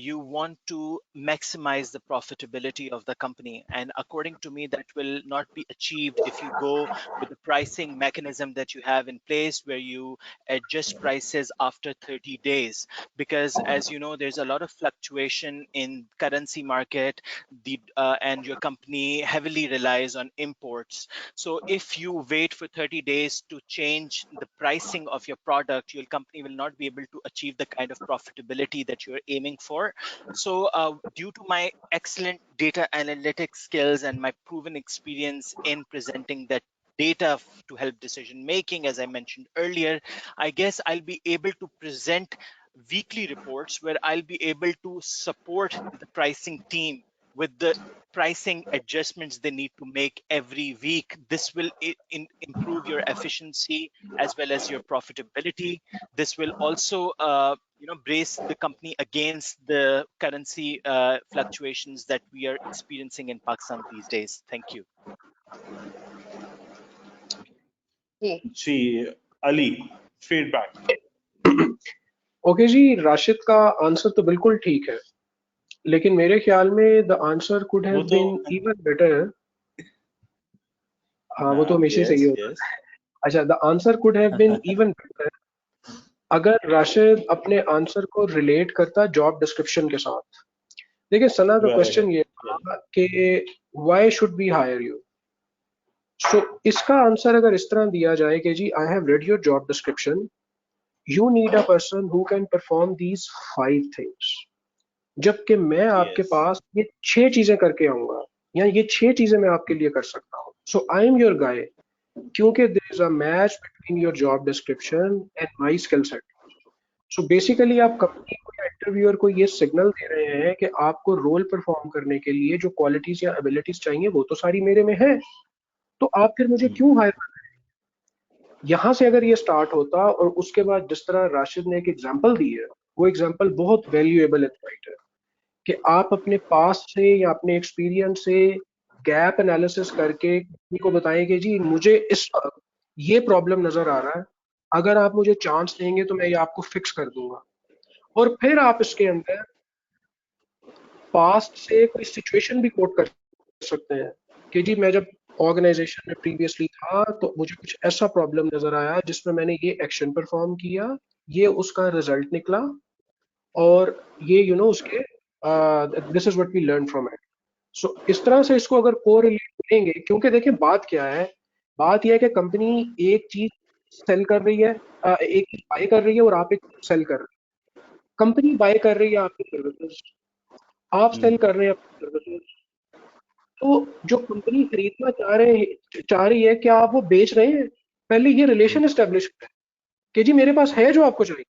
you want to maximize the profitability of the company. And according to me, that will not be achieved if you go with the pricing mechanism that you have in place, where you adjust prices after 30 days. Because as you know, there's a lot of fluctuation in currency market, and your company heavily relies on imports. So if you wait for 30 days to change the pricing of your product, your company will not be able to achieve the kind of profitability that you're aiming for. So due to my excellent data analytics skills and my proven experience in presenting that data to help decision making, as I mentioned earlier, I guess I'll be able to present weekly reports where I'll be able to support the pricing team with the pricing adjustments they need to make every week. This will improve your efficiency as well as your profitability. This will also brace the company against the currency fluctuations that we are experiencing in Pakistan these days. Thank you. जी Ali, feedback. Okay जी, राशिद का answer तो बिल्कुल ठीक है, लेकिन मेरे ख्याल में द आंसर कुड हैव वो तो बीन इवन बेटर. हाँ, वो तो हमेशा ही सही यस होता है. यस. अच्छा, the answer could have been even better अगर राशिद अपने आंसर को रिलेट करता जॉब डिस्क्रिप्शन के साथ. देखिए Sana, the very question good. ये था कि why should we hire you. So इसका आंसर अगर इस तरह दिया जाए कि जी I have read your job description, you need a person who can perform these 5 things, जबकि मैं आपके यस. पास ये 6 चीजें करके आऊंगा, या ये 6 चीजें मैं आपके लिए कर सकता हूँ. सो आई एम योर गाय, क्योंकि there is a match between your job description and my skill set. So basically आप कंपनी को या इंटरव्यूअर को ये सिग्नल दे रहे हैं कि आपको रोल परफॉर्म करने के लिए जो क्वालिटीज या एबिलिटीज चाहिए वो तो सारी मेरे में है, तो आप फिर मुझे क्यों हायर कर रहे हैं. यहां से अगर ये स्टार्ट होता, और उसके बाद जिस तरह राशिद ने एक एग्जांपल दी है, वो एग्जांपल बहुत वैल्यूएबल इनसाइट है कि आप अपने पास से या अपने एक्सपीरियंस से गैप एनालिसिस करके किसी को बताएं कि जी मुझे इस ये प्रॉब्लम नजर आ रहा है, अगर आप मुझे चांस देंगे तो मैं ये आपको फिक्स कर दूंगा. और फिर आप इसके अंदर पास्ट से कोई सिचुएशन भी कोट कर सकते हैं कि जी मैं जब ऑर्गेनाइजेशन में प्रीवियसली था तो मुझे कुछ ऐसा प्रॉब्लम नजर आया जिसमें मैंने ये एक्शन परफॉर्म किया, ये उसका रिजल्ट निकला, और ये उसके this is what we learn from it. So इस तरह से इसको अगर कोरिलेट करेंगे, क्योंकि देखिए बात क्या है, बात यह है कि कंपनी एक चीज सेल कर रही है, एक चीज बाय कर रही है और आप एक सेल कर रहे हैं. कंपनी बाय कर रही है आपकी सर्विसेज, आप सेल कर रहे हैं अपनी सर्विसेज. तो जो कंपनी खरीदना चाह रही है, क्या आप वो बेच रहे हैं? पहले ये रिलेशन एस्टेब्लिश करें कि जी मेरे पास है जो आपको चाहिए.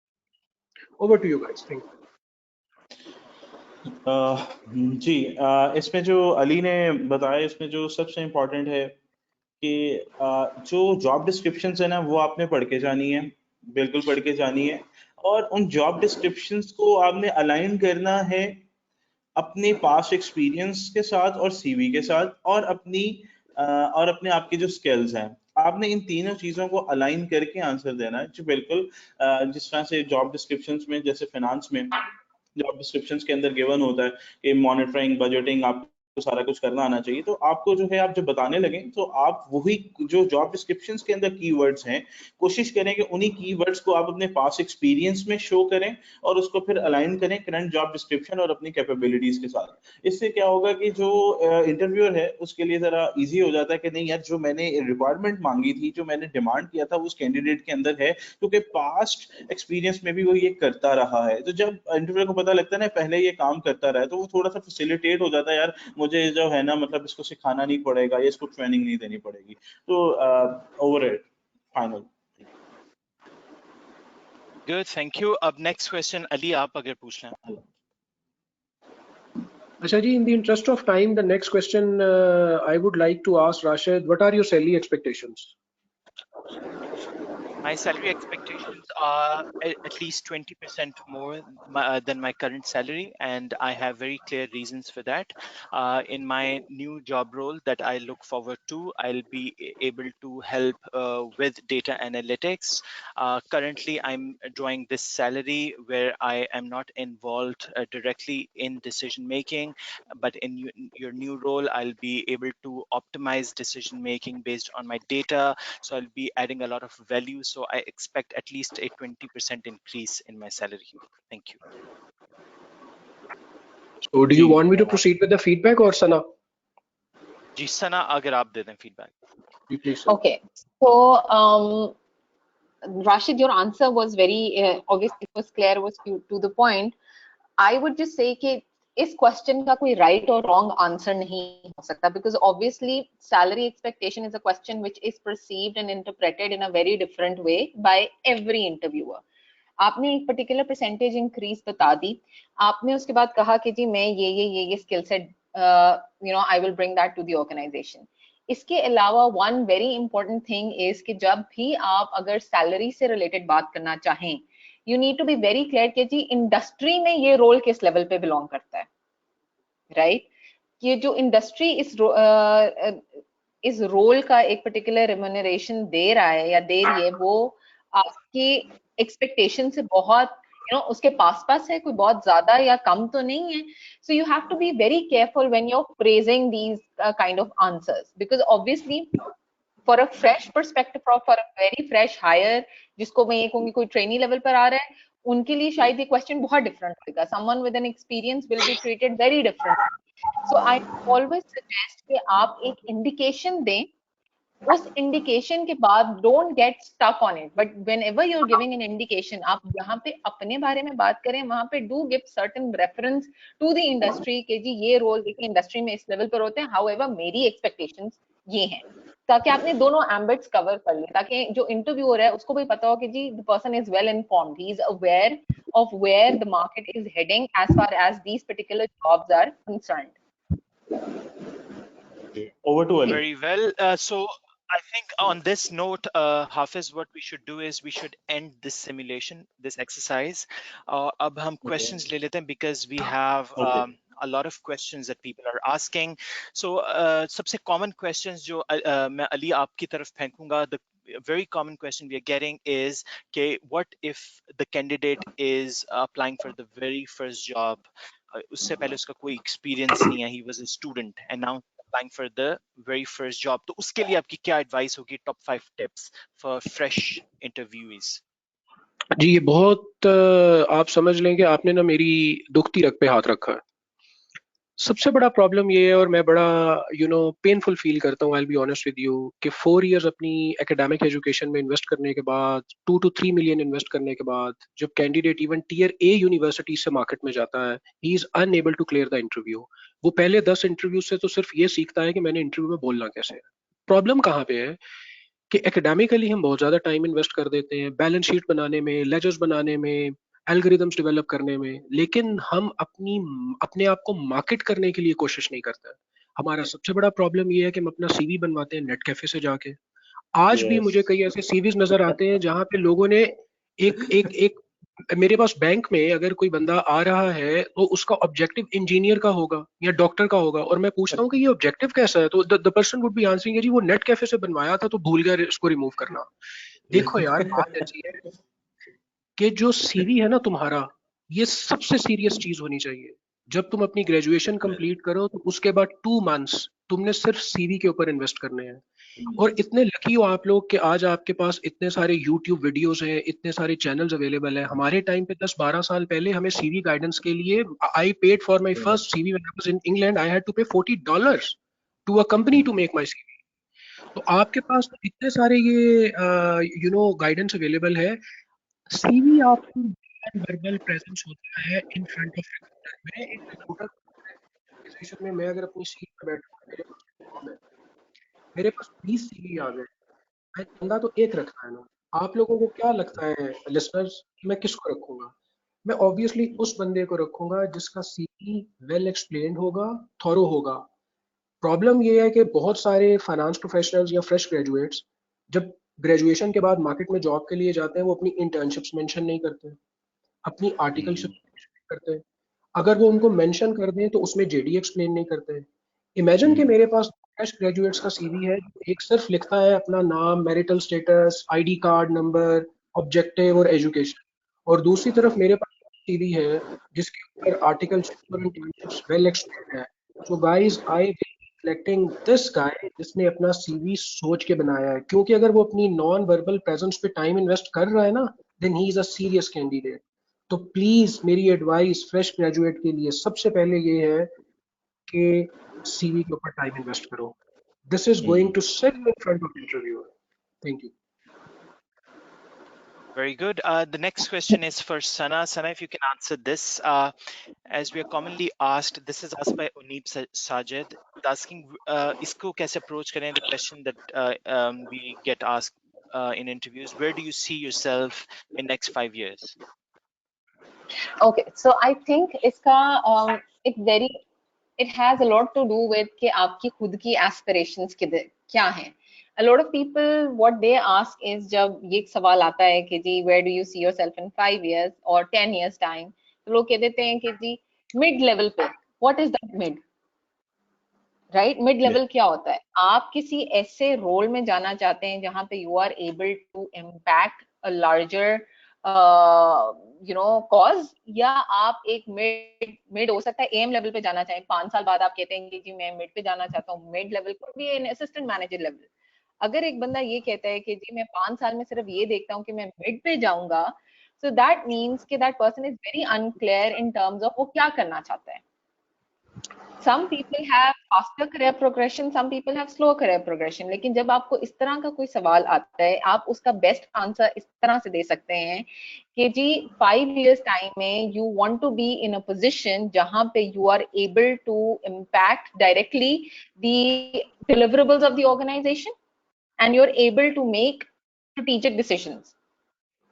Over to you guys. Thank you. जी इसमें जो अली ने बताया, इसमें जो सबसे इम्पोर्टेंट है कि जो जॉब डिस्क्रिप्शंस है ना वो आपने पढ़ के जानी है, बिल्कुल पढ़ के जानी है. और उन जॉब डिस्क्रिप्शंस को आपने अलाइन करना है अपने पास्ट एक्सपीरियंस के साथ और सीवी के साथ, और अपने आपके जो स्किल्स हैं, आपने इन तीनों चीजों को अलाइन करके आंसर देना है. जी बिल्कुल. जिस तरह से जॉब डिस्क्रिप्शंस में, जैसे फाइनेंस में जॉब डिस्क्रिप्शंस के अंदर गिवन होता है कि मॉनिटरिंग, बजटिंग, आप सारा कुछ करना आना चाहिए। तो आपको जो है आप जब बताने लगे तो आप वही जो जॉब डिस्क्रिप्शंस के अंदर कीवर्ड्स हैं, कोशिश करें कि उन्हीं कीवर्ड्स को आप अपने पास एक्सपीरियंस में शो करें और उसको फिर अलाइन करें करंट जॉब डिस्क्रिप्शन और अपनी कैपेबिलिटीज के साथ। इससे क्या होगा कि जो इंटरव्यूअर है उसके लिए जरा इजी हो जाता है कि नहीं यार, जो मैंने रिक्वायरमेंट मांगी थी, जो मैंने डिमांड किया था, उस कैंडिडेट के अंदर है, क्योंकि पास्ट एक्सपीरियंस में भी वो ये करता रहा है। तो जब इंटरव्यूअर को पता लगता है ना पहले ये काम करता रहा है, तो वो थोड़ा सा फैसिलिटेट हो जाता है, यार मुझे जो है ना मतलब इसको सिखाना नहीं पड़ेगा या इसको ट्रेनिंग नहीं देनी पड़ेगी। तो over it final. Good, thank you. अब नेक्स्ट क्वेश्चन अली आप अगर पूछ लें। Asha ji, in the interest of time, the next question I would like to ask Rashid, what are your salary expectations? My salary expectations are at least 20% more than my current salary, and I have very clear reasons for that. In my new job role that I look forward to, I'll be able to help with data analytics. Currently, I'm drawing this salary where I am not involved directly in decision making, but in your new role, I'll be able to optimize decision making based on my data. So I'll be adding a lot of value. So I expect at least a 20% increase in my salary. Thank you. So do you want me to proceed with the feedback or Sana? जी सना अगर आप दे दें feedback. Please, sir. Okay, so Rashid, your answer was very obvious. It was clear, was to the point. I would just say कि इस question का कोई right और wrong answer नहीं हो सकता, because obviously salary expectation is a question which is perceived and interpreted in a very different way by every interviewer. आपने एक पर्टिकुलर परसेंटेज इंक्रीज बता दी, आपने उसके बाद कहा कि जी मैं ये skill set I will bring that to the organisation. इसके अलावा one very important thing is कि जब भी आप अगर सैलरी से रिलेटेड बात करना चाहें, you need to be very clear कि जी इंडस्ट्री में ये रोल किस लेवल पे बिलोंग करता है, राइट? ये जो इंडस्ट्री इस रोल का एक पर्टिकुलर रेम्यूनरेशन दे रहा है या दे रही है, वो आपकी एक्सपेक्टेशन से बहुत उसके पास है, कोई बहुत ज्यादा या कम तो नहीं है. So you have to be very careful when you are praising these kind of answers, because obviously for a fresh perspective और for a very fresh hire, जिसको मैं ये कहूंगी कोई ट्रेनी लेवल पर आ रहा है, उनके लिए शायद ये क्वेश्चन बहुत डिफरेंट होगा. Someone with an experience will be treated very different. So I always suggest कि आप एक इंडिकेशन दें, उस इंडिकेशन के बाद don't get stuck on it, but whenever you are giving an indication, आप जहां पे अपने बारे में बात करें वहां पे do give certain reference to the industry के जी ये रोल देखिए इंडस्ट्री में इस लेवल पर होते हैं, हाउएवर मेरी एक्सपेक्टेशंस ये हैं, ताकि आपने दोनों एम्बिट्स कवर कर लिए, ताकि जो इंटरव्यूअर है उसको भी पता हो कि जी the person is well informed, he is aware of where the market is heading as far as these particular jobs are concerned. Over to Ali. Very well. So I think on this note, Hafiz, what we should do is we should end this simulation, this exercise. अब हम questions ले लेते हैं because we have a lot of questions that people are asking. So सबसे common questions जो मैं अली आपकी तरफ फेंकूंगा, the very common question we are getting is okay, what if the candidate is applying for the very first job, उससे पहले उसका कोई experience नहीं है, he was a student and now applying for the very first job, तो उसके लिए आपकी क्या advice होगी, top 5 tips for fresh interviewees? जी ये बहुत आप समझ लें कि आपने ना मेरी दुखती रग पे हाथ रखा है. सबसे बड़ा प्रॉब्लम ये है और मैं बड़ा पेनफुल फील करता हूँ, आई will be honest with you, कि 4 इयर्स अपनी एकेडमिक एजुकेशन में इन्वेस्ट करने के बाद, 2 to 3 मिलियन इन्वेस्ट करने के बाद, जब candidate even tier A university से मार्केट में जाता है, he is unable to clear the interview. वो पहले 10 इंटरव्यू से तो सिर्फ ये सीखता है कि मैंने इंटरव्यू में बोलना कैसे है. प्रॉब्लम कहाँ पे है कि एकेडमिकली हम बहुत ज्यादा टाइम इन्वेस्ट कर देते हैं बैलेंस शीट बनाने में, लेजर्स बनाने में, एल्गोरिदम्स डेवलप करने में, लेकिन हम अपने आप को मार्केट करने के लिए कोशिश नहीं करते. हमारा सबसे बड़ा प्रॉब्लम ये है कि हम अपना सीवी बनवाते हैं नेट कैफे से जाके. आज भी मुझे कई ऐसे सीवीज नजर आते हैं जहां पे लोगों ने एक मेरे पास बैंक में अगर कोई बंदा आ रहा है तो उसका ऑब्जेक्टिव इंजीनियर का होगा या डॉक्टर का होगा, और मैं पूछता हूँ कि ये ऑब्जेक्टिव कैसा है, तो the person would be answering जी वो नेट कैफे से बनवाया था तो भूल गया इसको रिमूव करना. देखो यार बात ऐसी है कि जो सीवी है ना तुम्हारा, ये सबसे सीरियस चीज होनी चाहिए. जब तुम अपनी ग्रेजुएशन कंप्लीट करो तो उसके बाद 2 मंथ्स तुमने सिर्फ सीवी के ऊपर इन्वेस्ट करने हैं। और इतने लकी हो आप लोग कि आज आपके पास इतने सारे यूट्यूब वीडियोस हैं, इतने सारे चैनल्स अवेलेबल हैं। हमारे टाइम पे 10-12 साल पहले हमें सीवी गाइडेंस के लिए, I paid for my first CV when I was in England, I had to pay $40 to a company to make my CV. तो आपके पास तो इतने सारे ये गाइडेंस अवेलेबल है। सीवी आपकी वर्बल प्रेजेंस होता है इन फ्रंट ऑफ रिक्रूटर। मैं एक रिक्रूटर ऑर्गेनाइजेशन में, मैं अगर अपनी सीट पर बैठूं, मेरे पास जॉब है, मेरे पास 20 सीवी आ गए, मैं बंदा तो एक रखना है ना। आप लोगों को क्या लगता है लिसनर्स कि मैं किसको रखूंगा? मैं ऑब्वियसली उस बंदे को रखूंगा जिसका सीवी वेल एक्सप्लेन्ड होगा, थॉरो होगा। प्रॉब्लम ये है कि बहुत सारे फाइनेंस प्रोफेशनल्स या फ्रेश ग्रेजुएट्स जब ग्रेजुएशन के बाद मार्केट में जॉब के लिए जाते हैं, वो अपनी इंटर्नशिप्स मेंशन नहीं करते, अपनी आर्टिकलशिप करते हैं। अगर वो उनको मेंशन कर दें तो उसमें जेडी एक्सप्लेन नहीं करते हैं। इमेजिन कि मेरे पास फ्रेश ग्रेजुएट्स का सीवी है, एक सिर्फ लिखता है अपना नाम, marital status, ID card number, objective और एजुकेशन, और दूसरी तरफ मेरे पास सीवी है जिसके ऊपर आर्टिकलशिप और इंटर्नशिप्स वेल एक्सप्लेन्ड है। So guys, I will be selecting this guy जिसने अपना सीवी सोच के बनाया है, क्योंकि अगर वो अपनी नॉन वर्बल प्रेजेंस पे टाइम इन्वेस्ट कर रहा है ना, then he is a serious candidate. तो प्लीज मेरी एडवाइस फ्रेश ग्रेजुएट के लिए सबसे पहले ये है कि सीवी के ऊपर टाइम इन्वेस्ट करो। This is going to sit in front of interviewer. Thank you. Very good. The next question is for Sana. Sana, if you can answer this. As we are commonly asked, this is asked by Uneeb Sajid, asking isko kaise approach kare, the question that we get asked in interviews. Where do you see yourself in next 5 years? Okay, so I think इसका it very it has a lot to do with कि आपकी खुद की aspirations क्या हैं। A lot of people what they ask is, जब ये सवाल आता है कि जी where do you see yourself in 5 years or 10 years time, तो लोग कह देते हैं कि जी mid level पे, what is that mid? Right, mid level क्या होता है? आप किसी ऐसे रोल में जाना चाहते हैं जहां पे you are able to impact a larger cause, या आप एक मिड मिड हो सकता है एम लेवल पे जाना चाहें। 5 साल बाद आप कहते हैं कि जी मैं मिड पे जाना चाहता हूँ। मिड लेवल को भी एन असिस्टेंट मैनेजर लेवल। अगर एक बंदा ये कहता है कि जी मैं 5 साल में सिर्फ ये देखता हूँ कि मैं मिड पे जाऊंगा, सो दैट मीन्स कि that person is very unclear in terms of वो क्या करना चाहता है। Some people have faster career progression, some people have slow career progression. लेकिन जब आपको इस तरह का कोई सवाल आता है, आप उसका बेस्ट आंसर इस तरह से दे सकते हैं कि जी 5 years टाइम में you want to be in a position जहां पे you are able to impact directly the deliverables of the organization and you're able to make strategic decisions.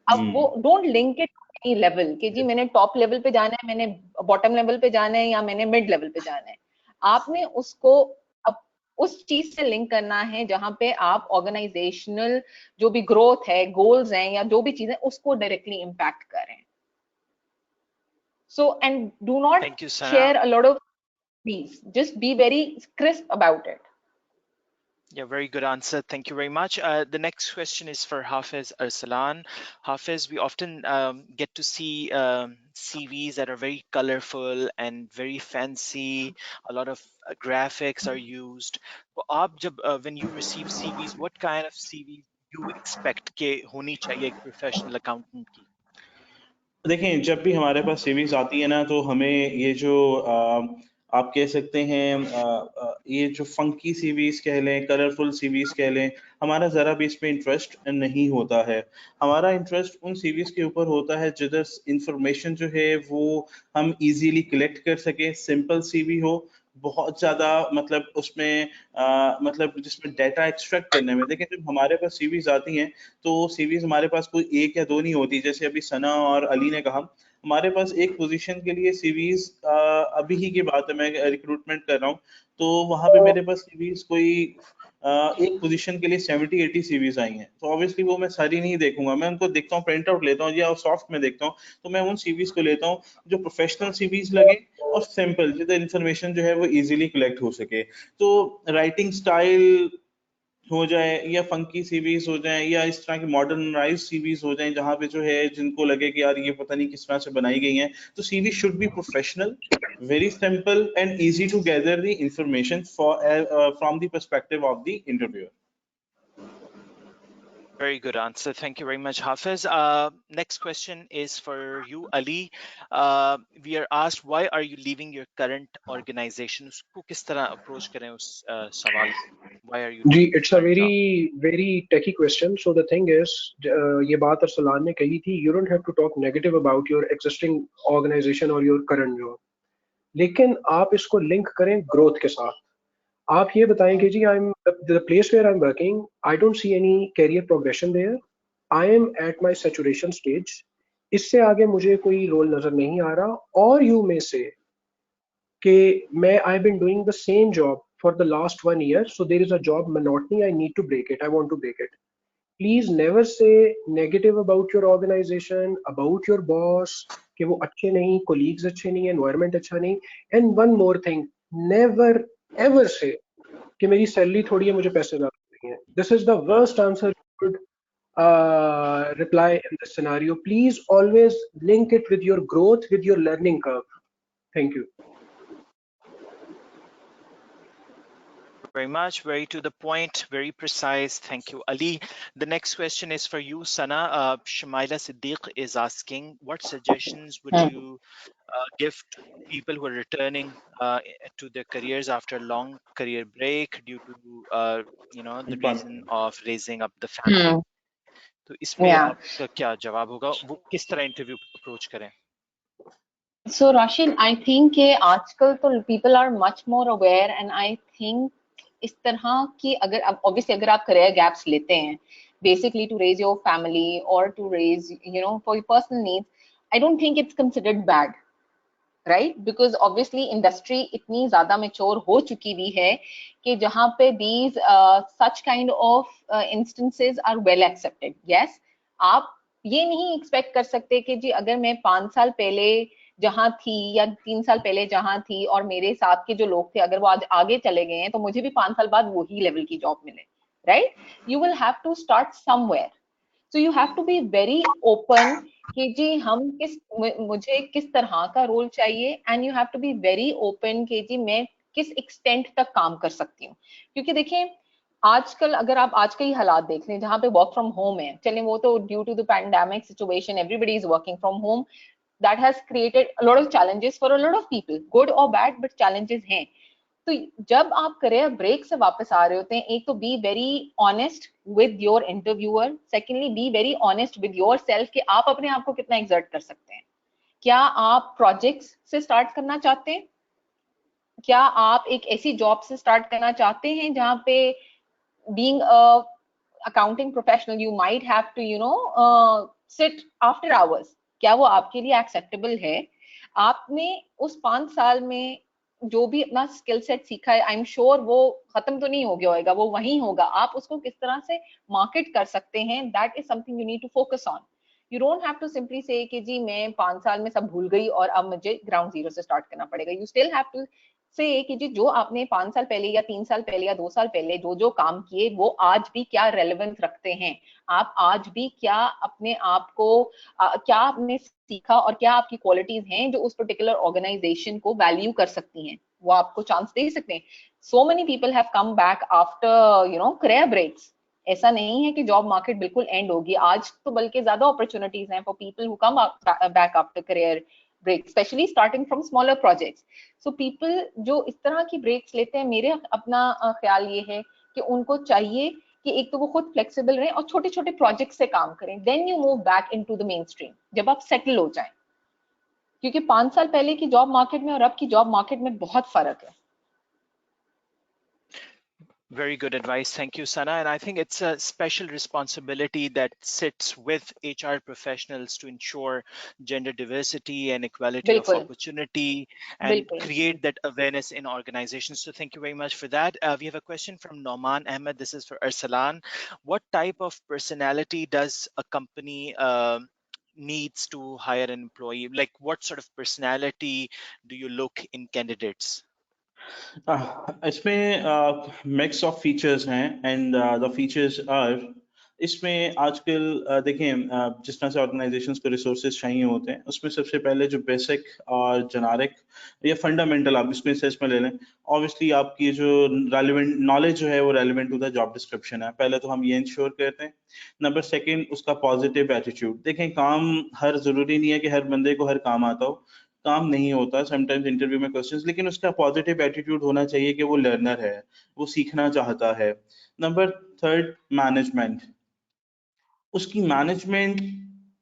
अब वो don't link it any level कि जी मैंने top level पे जाना है, मैंने बॉटम लेवल पे जाना है, या मैंने मिड लेवल पे जाना है। आपने उसको अब उस चीज से लिंक करना है जहां पे आप ऑर्गेनाइजेशनल जो भी ग्रोथ है, गोल्स हैं, या जो भी चीजें उसको डायरेक्टली इम्पैक्ट करें। So and do not Thank you, Sana. Share a lot of please, just be very crisp about it. Yeah, very good answer. Thank you very much. The next question is for Hafiz Arsalan. Hafiz, we often get to see CVs that are very colorful and very fancy. A lot of graphics are used. तो आप जब when you receive CVs, what kind of CVs you expect के होनी चाहिए एक professional accountant की? देखें, जब भी हमारे पास सीवीज आती है ना, तो हमें ये जो आप कह सकते हैं ये जो फंकी सीवीज कह लें, कलरफुल सीवीज कह लें, हमारा ज़रा भी इसमें इंटरेस्ट नहीं होता है। हमारा इंटरेस्ट उन सीवीज के ऊपर होता है जिधर इंफॉर्मेशन जो है वो हम इजीली कलेक्ट कर सकें, सिंपल सीवी हो, बहुत ज़्यादा मतलब उसमें मतलब जिसमें डाटा एक्सट्रैक्ट करने में। देखिए, जब हमारे पास सीवीज आती हैं तो सीवीज हमारे पास कोई 1 या 2 नहीं होती। जैसे अभी सना और अली ने कहा, हमारे पास एक पोजीशन के लिए सीवीज अभी ही की बात है, मैं रिक्रूटमेंट कर रहा हूँ, तो वहां पे मेरे पास सीवीज कोई एक पोजीशन के लिए 70-80 सीवीज आई हैं। तो ऑब्वियसली वो मैं सारी नहीं देखूंगा, मैं उनको देखता हूँ, प्रिंट आउट लेता हूँ या सॉफ्ट में देखता हूँ। तो मैं उन सीवीज को लेता हूँ जो प्रोफेशनल सीवीज लगे और सिंपल, जिधर इंफॉर्मेशन जो है वो इजीली कलेक्ट हो सके। तो राइटिंग स्टाइल हो जाए या फंकी सीवीज हो जाए या इस तरह की मॉडर्नाइज सीवीज हो जाए जहां पे जो है जिनको लगे कि यार ये पता नहीं किस तरह से बनाई गई हैं। तो CV should be professional, very simple and easy to gather the information from the perspective of the interviewer. Very good answer. Thank you very much, Hafiz. Next question is for you, Ali. We are asked, why are you leaving your current organization? उसको किस तरह approach करें उस सवाल को? Why are you ji, leaving your it's a current job? very techy question. So the thing is, ये बात अरसलान ने कही थी, you don't have to talk negative about your existing organization or your current job. लेकिन आप इसको link करें growth के साथ. आप ये बताएं कि जी I'm the place where I'm working, I don't see any career progression there. I am at my saturation stage. इससे आगे मुझे कोई रोल नजर नहीं आ रहा. Or you may say कि मैं I've been doing the same job for the last 1 year, so there is a job monotony. I need to break it. I want to break it. Please never say negative about your organization, about your boss, कि वो अच्छे नहीं, colleagues अच्छे नहीं, environment अच्छा नहीं. And one more thing, never ever say कि मेरी सैलरी थोड़ी है, मुझे पैसे ज्यादा चाहिए. This is the worst answer you could reply in this scenario. Please always link it with your growth, with your learning curve. Thank you. Very much, very to the point, very precise. Thank you, Ali. The next question is for you, Sana. Shamaila Siddiq is asking, what suggestions would you give to people who are returning to their careers after a long career break due to the reason of raising up the family? तो इस पे Yeah. आपका क्या जवाब होगा? वो किस तरह इंटरव्यू अप्रोच करें? So Rashid, I think कि आजकल तो people are much more aware, and I think इस तरह की अगर अब obviously अगर आप career gaps लेते हैं basically to raise your family or to raise for your personal needs, I don't think it's considered bad, right? Because obviously industry इतनी ज़्यादा mature हो चुकी हुई है कि जहाँ पे these such kind of instances are well accepted. Yes, आप ये नहीं expect कर सकते कि जी अगर मैं 5 साल पहले जहां थी या 3 साल पहले जहां थी और मेरे साथ के जो लोग थे अगर वो आज आगे चले गए हैं तो मुझे भी 5 साल बाद वही लेवल की जॉब मिले, right? You will have to start somewhere. So you have to be very open कि जी हम मुझे किस तरह का रोल चाहिए, and you have to be very open कि जी मैं किस एक्सटेंट तक काम कर सकती हूँ. क्योंकि देखिए आजकल अगर आप आज के ही हालात देख लें जहां पे वर्क फ्रॉम होम है, चलें वो तो due to the pandemic situation everybody is working from home, that has created a lot of challenges for a lot of people, good or bad, but challenges हैं. तो जब आप करियर ब्रेक से वापस आ रहे होते हैं, एक तो be very honest with your interviewer, secondly be very honest with your self कि आप अपने आप को कितना एक्सर्ट कर सकते हैं. क्या आप प्रोजेक्ट्स से स्टार्ट करना चाहते हैं? क्या आप एक ऐसी जॉब से स्टार्ट करना चाहते हैं जहां पे being a accounting professional you might have to sit after hours? क्या वो आपके लिए एक्सेप्टेबल है? आपने उस 5 साल में जो भी अपना स्किल सेट सीखा है, आई एम श्योर वो खत्म तो नहीं हो गया होगा, वो वहीं होगा. आप उसको किस तरह से मार्केट कर सकते हैं, that is something you need to focus on. You don't have to simply say कि जी मैं 5 साल में सब भूल गई और अब मुझे ग्राउंड जीरो से स्टार्ट करना पड़ेगा. यू स्टिल हैव टू से कि जी जो आपने 5 साल पहले या 3 साल पहले या 2 साल पहले जो जो काम किए वो आज भी क्या रेलेवेंस रखते हैं, आप आज भी क्या अपने आप को क्या आपने सीखा और क्या आपकी क्वालिटीज हैं जो उस पर्टिकुलर ऑर्गेनाइजेशन को वैल्यू कर सकती हैं, वो आपको चांस दे सकते हैं. So many people have come back after career breaks. ऐसा नहीं है कि जॉब मार्केट बिल्कुल एंड होगी, आज तो बल्कि ज्यादा अपॉर्चुनिटीज हैं for people who come back after career break, specially starting from smaller projects. So people जो इस तरह की ब्रेक्स लेते हैं, मेरे अपना ख्याल ये है कि उनको चाहिए कि एक तो वो खुद फ्लेक्सिबल रहे और छोटे छोटे प्रोजेक्ट से काम करें, then you move back into the main stream जब आप सेटल हो जाएं. क्योंकि 5 साल पहले की जॉब मार्केट में और अब की जॉब मार्केट में बहुत फर्क है. Very good advice. Thank you, Sana. And I think it's a special responsibility that sits with HR professionals to ensure gender diversity and equality of opportunity and create that awareness in organizations. So thank you very much for that. We have a question from Nauman Ahmed. This is for Arsalan. What type of personality does a company needs to hire an employee? Like what sort of personality do you look in candidates? इसमें mix of features हैं, and the features are इसमें आजकल देखें जिस तरह से organisations को resources चाहिए होते हैं, उसमें सबसे पहले जो बेसिक और जेनरिक या फंडामेंटल आप इसमें से इसमें ले लें, ऑब्वियसली आपकी जो रेलिवेंट नॉलेज जो है वो relevant to the job description है, पहले तो हम ये इंश्योर करते हैं। नंबर सेकंड, उसका पॉजिटिव एटीट्यूड। देखें, काम हर जरूरी नहीं है कि हर बंदे को हर काम आता हो, काम नहीं होता समटाइम्स इंटरव्यू में क्वेश्चंस, लेकिन उसका पॉजिटिव एटीट्यूड होना चाहिए कि वो लर्नर है, वो सीखना चाहता है। Number third, management. उसकी मैनेजमेंट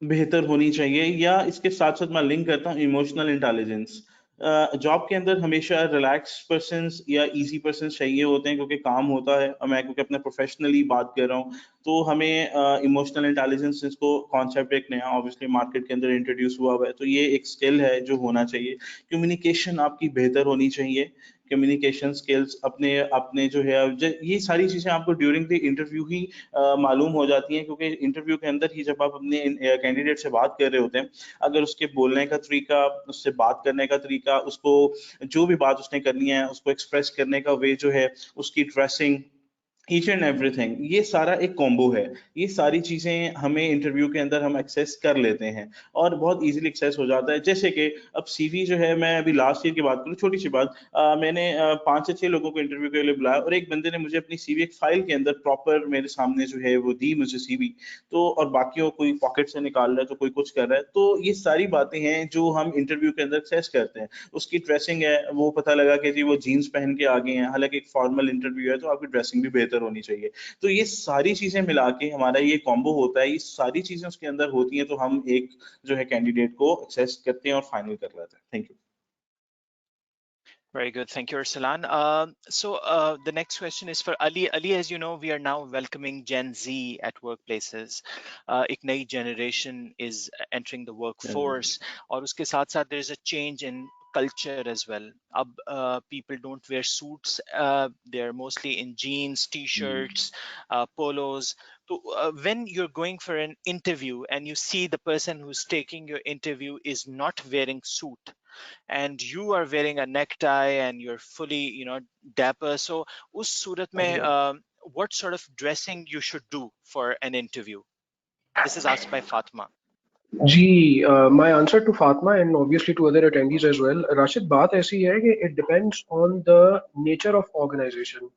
बेहतर होनी चाहिए, या इसके साथ साथ मैं लिंक करता हूँ इमोशनल इंटेलिजेंस। जॉब के अंदर हमेशा रिलैक्स पर्सन्स या इजी पर्सन्स चाहिए होते हैं, क्योंकि काम होता है, और मैं क्योंकि अपने प्रोफेशनली बात कर रहा हूँ, तो हमें इमोशनल इंटेलिजेंस, इसको कॉन्सेप्ट एक नया ऑब्वियसली मार्केट के अंदर इंट्रोड्यूस हुआ हुआ है, तो ये एक स्किल है जो होना चाहिए। कम्युनिकेशन आपकी बेहतर होनी चाहिए, कम्युनिकेशन स्किल्स अपने अपने जो है, ये सारी चीजें आपको ड्यूरिंग द इंटरव्यू ही मालूम हो जाती हैं, क्योंकि इंटरव्यू के अंदर ही जब आप अपने कैंडिडेट से बात कर रहे होते हैं, अगर उसके बोलने का तरीका, उससे बात करने का तरीका, उसको जो भी बात उसने करनी है उसको एक्सप्रेस करने का वे जो है, उसकी ड्रेसिंग, ईच एंड एवरीथिंग, ये सारा एक कॉम्बो है। ये सारी चीजें हमें इंटरव्यू के अंदर हम एक्सेस कर लेते हैं, और बहुत इजीली एक्सेस हो जाता है। जैसे कि अब सीवी जो है, मैं अभी लास्ट ईयर की बात करूँ, छोटी सी बात, मैंने 5 से 6 लोगों को इंटरव्यू के लिए बुलाया, और एक बंदे ने मुझे अपनी सीवी एक फाइल के अंदर प्रॉपर मेरे सामने जो है वो दी मुझे सीवी, तो और बाकियों कोई पॉकेट से निकाल रहा है, तो कोई कुछ कर रहा है, तो ये सारी बातें हैं जो हम इंटरव्यू के अंदर एक्सेस करते हैं। उसकी ड्रेसिंग है, वो पता लगा कि जी वो जीन्स पहन के आ गए हैं, हालांकि एक फॉर्मल इंटरव्यू है, तो आपकी ड्रेसिंग भी बेहतर होनी चाहिए। तो ये सारी चीजें मिला के हमारा ये कॉम्बो होता है, ये सारी चीजें उसके अंदर होती हैं, तो हम एक जो है कैंडिडेट को एक्सेस करते हैं और फाइनल कर लेते हैं। Thank you. Very good. Thank you, Arsalan. The next question is for Ali. Ali, as you know, we are now welcoming Gen Z at workplaces. एक नई generation is entering the workforce, और उसके साथ साथ there is a change in culture as well. अब people don't wear suits. They're mostly in jeans, t-shirts, polos. So when you're going for an interview and you see the person who's taking your interview is not wearing suit, and you are wearing a necktie and you're fully, dapper, so us surat mein what sort of dressing you should do for an interview? This is asked by Fatma. Ji, my answer to Fatma and obviously to other attendees as well, Rashid, बात ऐसी है कि it depends on the nature of organization.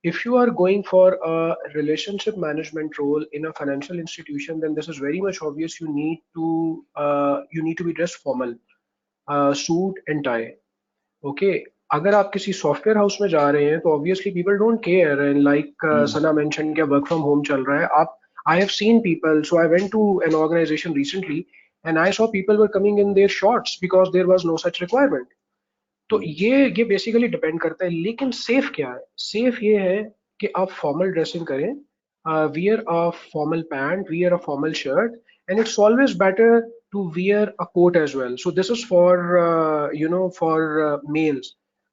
If you are going for a relationship management role in a financial institution, then this is very much obvious. You need to be dressed formal, suit and tie. Okay. अगर आप किसी software house में जा रहे हैं तो obviously people don't care, and like Sana mention क्या work from home चल रहा है, आप I have seen people, so I went to an organisation recently and I saw people were coming in their shorts because there was no such requirement. तो ये basically depend करता है, लेकिन safe क्या है? सेफ ये है कि आप फॉर्मल ड्रेसिंग करें, wear a formal pant, wear a formal shirt, and it's always better to wear a coat as well. So this is for for males.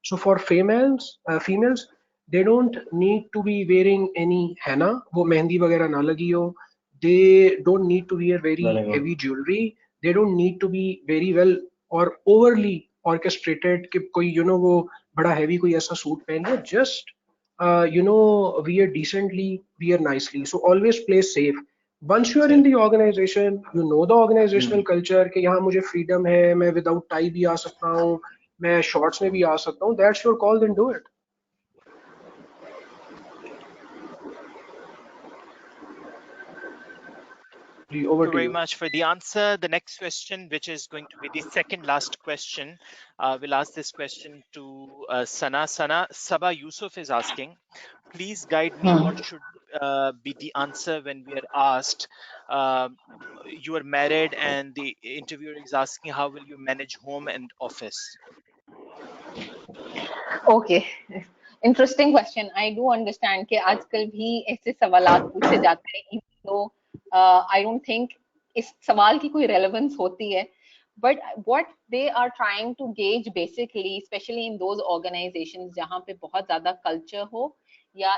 So for females, they don't need to be wearing any henna. वो मेहंदी वगैरह ना लगी हो. They don't need to wear very heavy jewelry. They don't need to be very well or overly orchestrated कि कोई वो बड़ा heavy कोई ऐसा सूट पहन ले. Just wear decently, wear nicely. So always play safe. Once you are in the organization, you know the organizational culture कि यहाँ मुझे freedom है, मैं without tie भी आ सकता हूँ, मैं shorts में भी आ सकता हूँ. That's your call, then do it. Over Thank you to very you. much for the answer. The next question, which is going to be the second last question, we'll ask this question to Sana. Saba Yusuf is asking, please guide me. What should be the answer when we are asked, you are married and the interviewer is asking, how will you manage home and office? Okay. Interesting question. I do understand कि आजकल भी ऐसे सवालात पूछे जाते हैं, even though I don't think इस सवाल की कोई relevance होती है. But what they are trying to gauge basically, especially in those organizations जहाँ पे बहुत ज़्यादा culture हो, या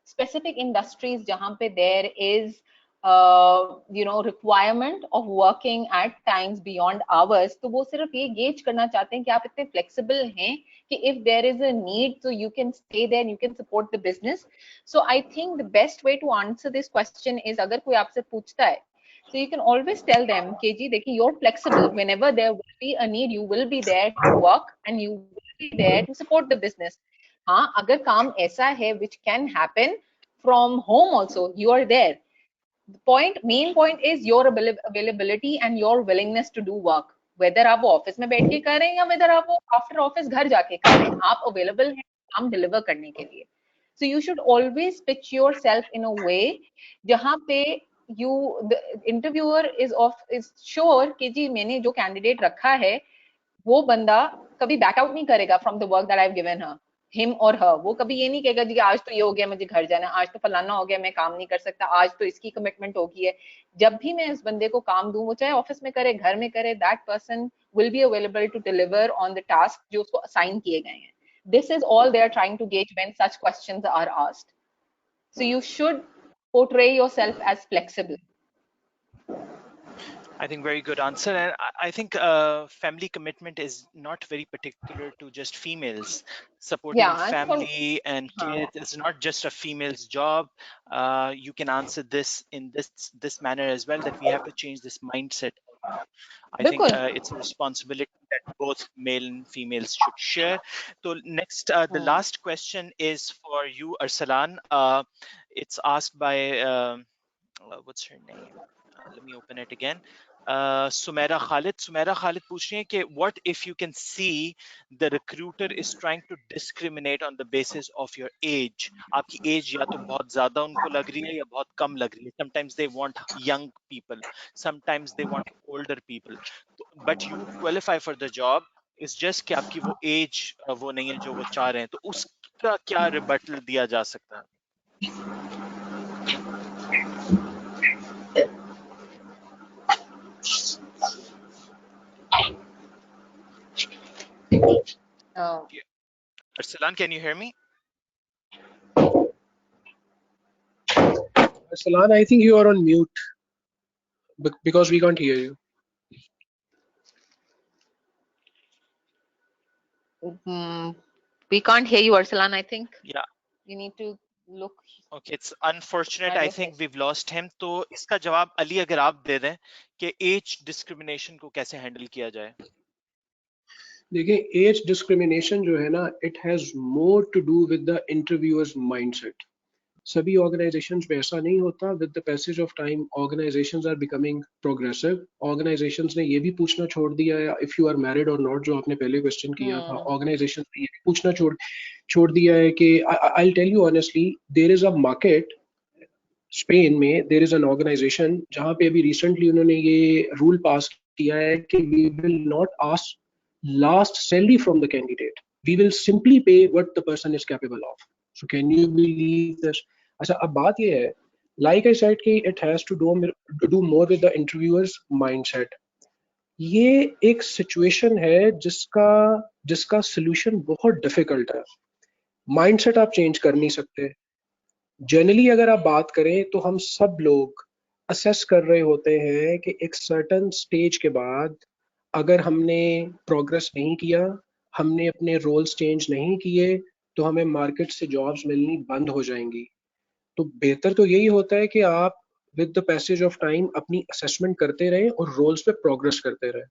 specific industries जहाँ पे there is requirement of working at times beyond hours, तो वो सिर्फ ये गेज करना चाहते हैं कि आप इतने flexible हैं कि if there is a need, so you can stay there and you can support the business. So I think the best way to answer this question is, अगर कोई आपसे पूछता है, so you can always tell them कि जी देखिए, you're flexible, whenever there will be a need, you will be there to work and you will be there to support the business. हाँ, अगर काम ऐसा है which can happen from home also, you are there. The main point is your availability and your willingness to do work. Whether आप वो office में बैठ के कर रहे हैं या whether आप वो आफ्टर ऑफिस घर जाके कर रहे हैं, आप अवेलेबल हैं काम डिलीवर करने के लिए. So you should always pitch yourself in a way जहाँ पे the interviewer is sure कि जी मैंने जो कैंडिडेट रखा है वो बंदा कभी बैक आउट नहीं करेगा from the work that I've given her. Him और हर, वो कभी ये नहीं कहेगा जी आज तो ये हो गया मुझे घर जाना, आज तो फलाना हो गया मैं काम नहीं कर सकता, आज तो इसकी कमिटमेंट हो गई है. जब भी मैं इस बंदे को काम दूं, वो चाहे ऑफिस में करे घर में करे, that person will be available to deliver on the task जो उसको असाइन किए गए हैं. This is all they are trying to gauge when such questions are asked. So you should portray yourself as flexible. I think very good answer, and I think family commitment is not very particular to just females. Supporting Yeah, family and kids is not just a female's job. You can answer this in this manner as well, that we have to change this mindset. I think it's a responsibility that both male and females should share. So next, the last question is for you, Arsalan. It's asked by what's her name? Let me open it again. Sumaira Khalid. Sumaira Khalid पूछ रही है कि what if you can see the recruiter is trying to discriminate on the basis of your age? आपकी age या तो बहुत ज़्यादा उनको लग रही है या बहुत कम लग रही है. Sometimes they want young people, sometimes they want older people, but you qualify for the job. It's just कि आपकी वो age वो नहीं है जो वो चाह रहे हैं. तो उसका क्या rebuttal दिया जा सकता है? Arsalan, can you hear me? Arsalan, I think you are on mute because we can't hear you. We can't hear you, Arsalan, I think. Yeah. You need to look. Okay, it's unfortunate. I think we've lost him. तो इसका जवाब अली अगर आप दे दें कि as discrimination को कैसे handle किया जाए. देखिए, एज डिस्क्रिमिनेशन जो है ना, it has more to do with the interviewer's mindset. सभी ऑर्गेनाइजेशंस में ऐसा नहीं होता. With the passage of time organisations are becoming progressive. Organisations ने ये भी पूछना छोड़ दिया है इफ यू आर मैरिड और नॉट, जो आपने पहले क्वेश्चन किया था. ऑर्गेनाइजेशंस ने ये भी पूछना छोड़ दिया है कि I will tell you honestly, there is a market. Spain में देयर इज एन ऑर्गेनाइजेशन जहां पे अभी रिसेंटली उन्होंने ये रूल पास किया है कि we will not ask last salary from the candidate. We will simply pay what the person is capable of. So can you believe this? अच्छा, अब बात ये है, like I said कि it has to do more with the interviewer's mindset. ये एक situation है जिसका solution बहुत difficult है. Mindset आप change कर नहीं सकते. Generally अगर आप बात करें तो हम सब लोग assess कर रहे होते हैं कि एक certain stage के बाद अगर हमने प्रोग्रेस नहीं किया, हमने अपने रोल्स चेंज नहीं किए, तो हमें मार्केट से जॉब्स मिलनी बंद हो जाएंगी. तो बेहतर तो यही होता है कि आप with the passage of time अपनी असेसमेंट करते रहें और रोल्स पे प्रोग्रेस करते रहें.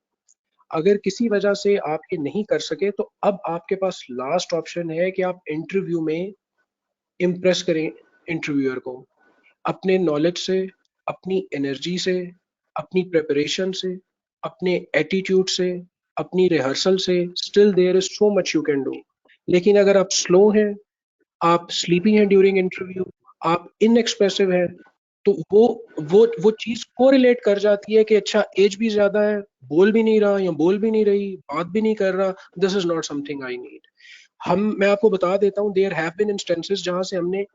अगर किसी वजह से आप ये नहीं कर सके तो अब आपके पास लास्ट ऑप्शन है कि आप इंटरव्यू में इम्प्रेस करें इंटरव्यूअर को अपने नॉलेज से, अपनी एनर्जी से, अपनी प्रिपरेशन से, अपने एटीट्यूड से, अपनी रिहर्सल से. Still there is so much you can do. लेकिन अगर आप स्लो हैं, आप स्लीपी हैं ड्यूरिंग इंटरव्यू, आप इनएक्सप्रेसिव हैं, तो वो चीज कोरिलेट कर जाती है कि अच्छा एज भी ज्यादा है, बोल भी नहीं रहा या बोल भी नहीं रही, बात भी नहीं कर रहा. This is not something I need. मैं आपको बता देता हूँ, देयर हैव बीन इंस्टेंसेस जहां से हमने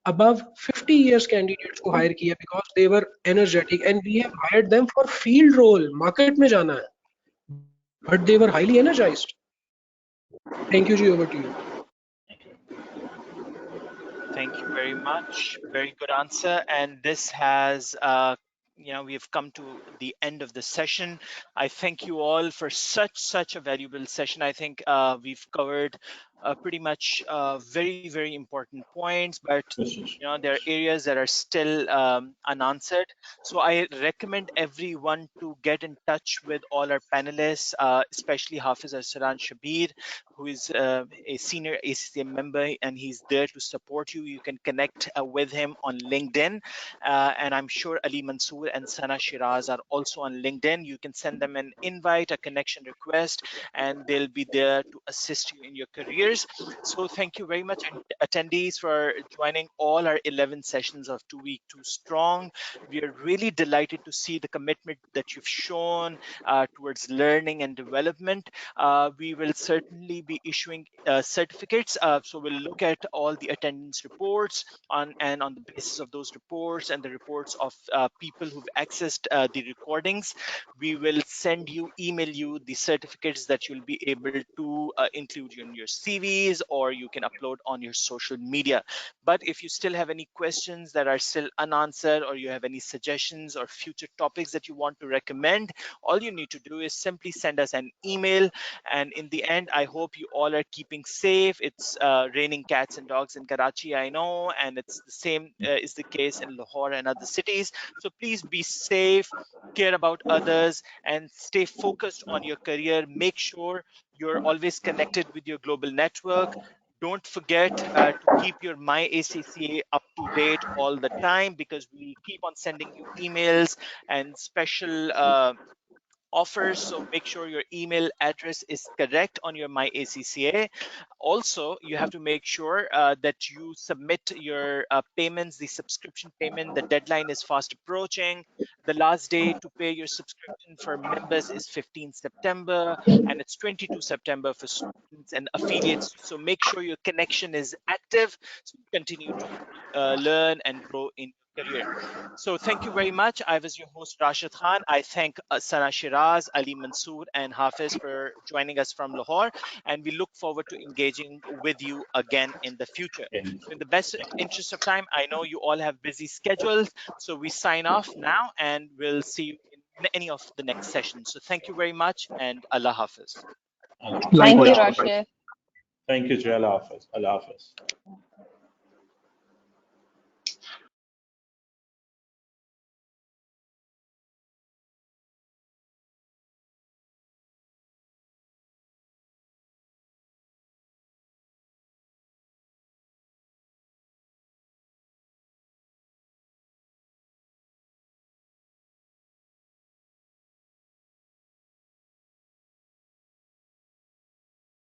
above 50 years candidates को hire किया because they were energetic and we have hired them for field role. Market में जाना है, but they were highly energized. Thank you ji, over to you. Thank you very much. Very good answer. And this has, we have come to the end of the session. I thank you all for such a valuable session. I think we've covered pretty much very important points, but Yes. there are areas that are still unanswered. So I recommend everyone to get in touch with all our panelists, especially Hafiz Arsalan Shabir, who is a senior ACCM member, and he's there to support you. You can connect with him on LinkedIn. And I'm sure Ali Mansoor and Sana Shiraz are also on LinkedIn. You can send them an invite, a connection request, and they'll be there to assist you in your careers. So thank you very much, attendees, for joining all our 11 sessions of 2 Week Too Strong. We are really delighted to see the commitment that you've shown towards learning and development. We will certainly be issuing certificates. So we'll look at all the attendance reports and on the basis of those reports and the reports of people who've accessed the recordings, we will email you the certificates that you'll be able to include in your CVs, or you can upload on your social media. But if you still have any questions that are still unanswered, or you have any suggestions or future topics that you want to recommend, all you need to do is simply send us an email. And in the end, I hope you all are keeping safe. It's raining cats and dogs in Karachi, I know, and it's the same is the case in Lahore and other cities. So please be safe, care about others, and stay focused on your career. Make sure you're always connected with your global network. Don't forget to keep your MyACCA up to date all the time, because we keep on sending you emails and special offers. So make sure your email address is correct on your MyACCA. Also, you have to make sure that you submit your payments, the subscription payment. The deadline is fast approaching. The last day to pay your subscription for members is 15 September, and it's 22 September for students and affiliates. So make sure your connection is active, so you continue to learn and grow in your career. So thank you very much. I was your host, Rashid Khan. I thank Sana Shiraz, Ali Mansoor, and Hafiz for joining us from Lahore. And we look forward to engaging with you again in the future. So in the best interest of time, I know you all have busy schedules. So we sign off now, and we'll see you in any of the next sessions. So thank you very much, and Allah Hafiz. Thank you, Likewise. Rashid. Thank you, Jay. Allah Hafiz. Allah Hafiz.